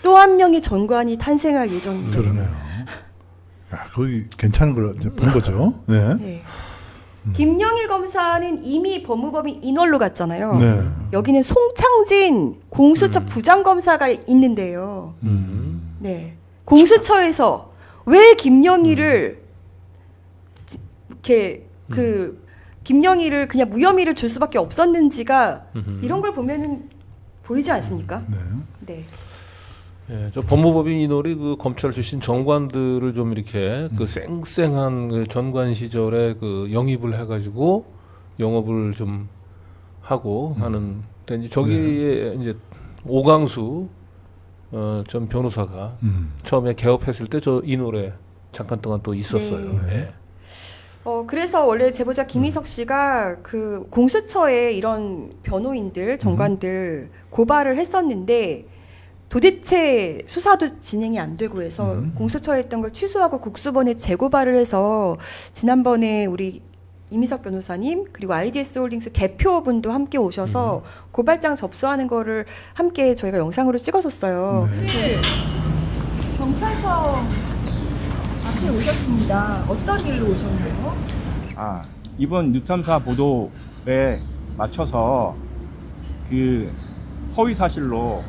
또 한 명의 전관이 탄생할 예정입니다. 그러네요. 야, 거기 괜찮은 걸 이제 본 거죠. 네. 네. 김영일 검사는 이미 법무법인 인월로 갔잖아요. 네. 여기는 송창진 공수처 부장검사가 있는데요. 네. 공수처에서 왜 김영일을 이렇게 김영일을 그냥 무혐의를 줄 수밖에 없었는지가 이런 걸 보면은 보이지 않습니까? 네. 네. 예, 저 법무법인 인월이 그 검찰 출신 정관들을 좀 이렇게 그 쌩쌩한 그 전관 시절에 그 영입을 해가지고 영업을 좀 하고 하는. 근데 이제 저기에 이제 오강수 전 변호사가 처음에 개업했을 때 저 인월에 잠깐 동안 또 있었어요. 네. 예. 그래서 원래 제보자 김희석 씨가 그 공수처에 이런 변호인들, 정관들 고발을 했었는데 도대체 수사도 진행이 안 되고 해서 공수처에 했던 걸 취소하고 국수본에 재고발을 해서 지난번에 우리 이미석 변호사님 그리고 IDS 홀딩스 대표분도 함께 오셔서 고발장 접수하는 거를 함께 저희가 영상으로 찍었었어요. 네. 경찰청 앞에 오셨습니다. 어떤 일로 오셨나요? 이번 뉴탐사 보도에 맞춰서 그 허위 사실로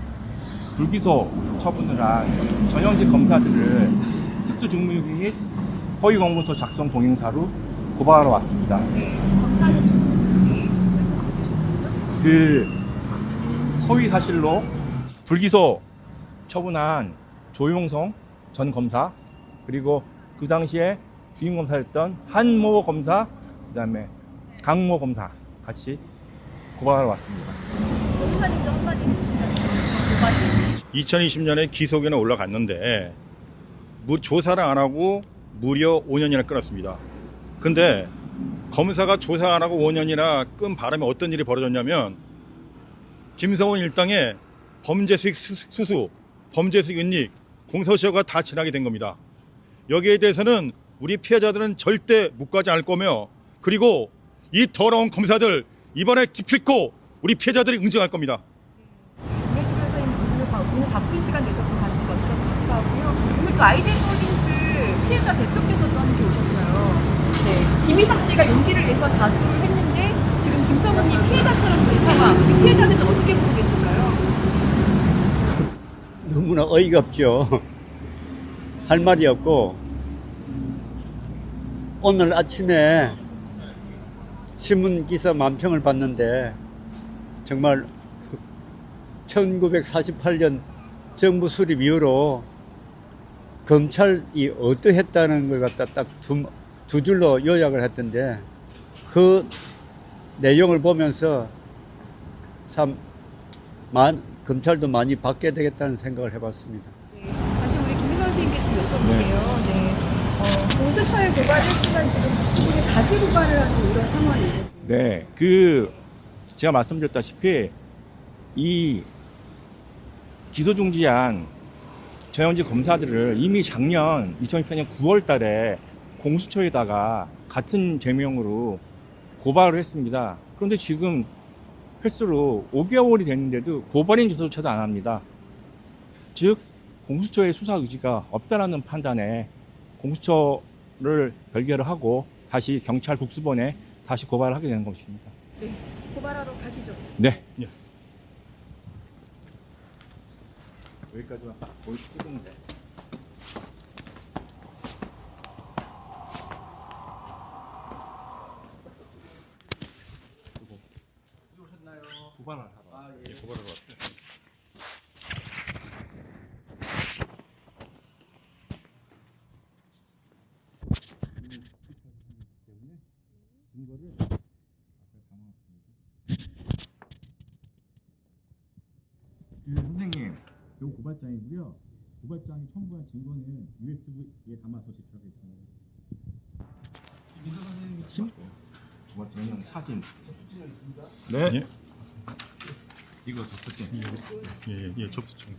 불기소 처분을 한 전현직 검사들을 특수직무유기 및 허위 공문서 작성 동행사로 고발하러 왔습니다. 검사는 누군지 그 허위 사실로 불기소 처분한 조용성 전 검사, 그리고 그 당시에 주임 검사였던 한모 검사, 그다음에 강모 검사 같이 고발하러 왔습니다. 검사님도 한마디 해주시면 2020년에 기소견에 올라갔는데 조사를 안 하고 무려 5년이나 끌었습니다. 근데 검사가 조사 안 하고 5년이나 끈 바람에 어떤 일이 벌어졌냐면 김성훈 일당의 범죄 수익 수수, 범죄 수익 은닉, 공소시효가 다 지나게 된 겁니다. 여기에 대해서는 우리 피해자들은 절대 묵과하지 않을 거며, 그리고 이 더러운 검사들 이번에 기필코 우리 피해자들이 응징할 겁니다. 오늘 바쁜 시간 내셔서 같이 만나서 감사하고요. 오늘 또 IDS 홀딩스 피해자 대표께서도 함께 오셨어요. 네, 김희석 씨가 용기를 내서 자수를 했는데 지금 김성훈님 피해자처럼 된 상황, 우리 피해자들은 어떻게 보고 계실까요? 너무나 어이가 없죠. 할 말이 없고, 오늘 아침에 신문 기사 만평을 봤는데 정말 1948년 정부 수립 이후로 검찰이 어떠했다는 걸 갖다 딱 두 줄로 요약을 했던데, 그 내용을 보면서 참 검찰도 많이 바뀌어야 되겠다는 생각을 해봤습니다. 네, 다시 우리 김희석 선생님께 좀 여쭤볼게요. 네. 공수처에 고발했지만 지금 다시 고발을 하는 이런 상황이에요. 네, 제가 말씀드렸다시피 이 기소 중지한 전현직 검사들을 이미 작년 2018년 9월 달에 공수처에다가 같은 죄명으로 고발을 했습니다. 그런데 지금 횟수로 5개월이 됐는데도 고발인 조사조차도 안 합니다. 즉 공수처의 수사 의지가 없다라는 판단에 공수처를 별개를 하고 다시 경찰 국수본에 다시 고발을 하게 되는 것입니다. 네, 고발하러 가시죠. 네. 여기까지만 딱 찍으면 돼. 고발을 하러 왔어요. 예, 고발하러 왔어요. 선생님, 요 고발장이고요. 고발장이 첨부한 증거는 USB에 담아서 제출하겠습니다. 고발장은 사진. 네. 예. 이거 접수증. 예, 접수증.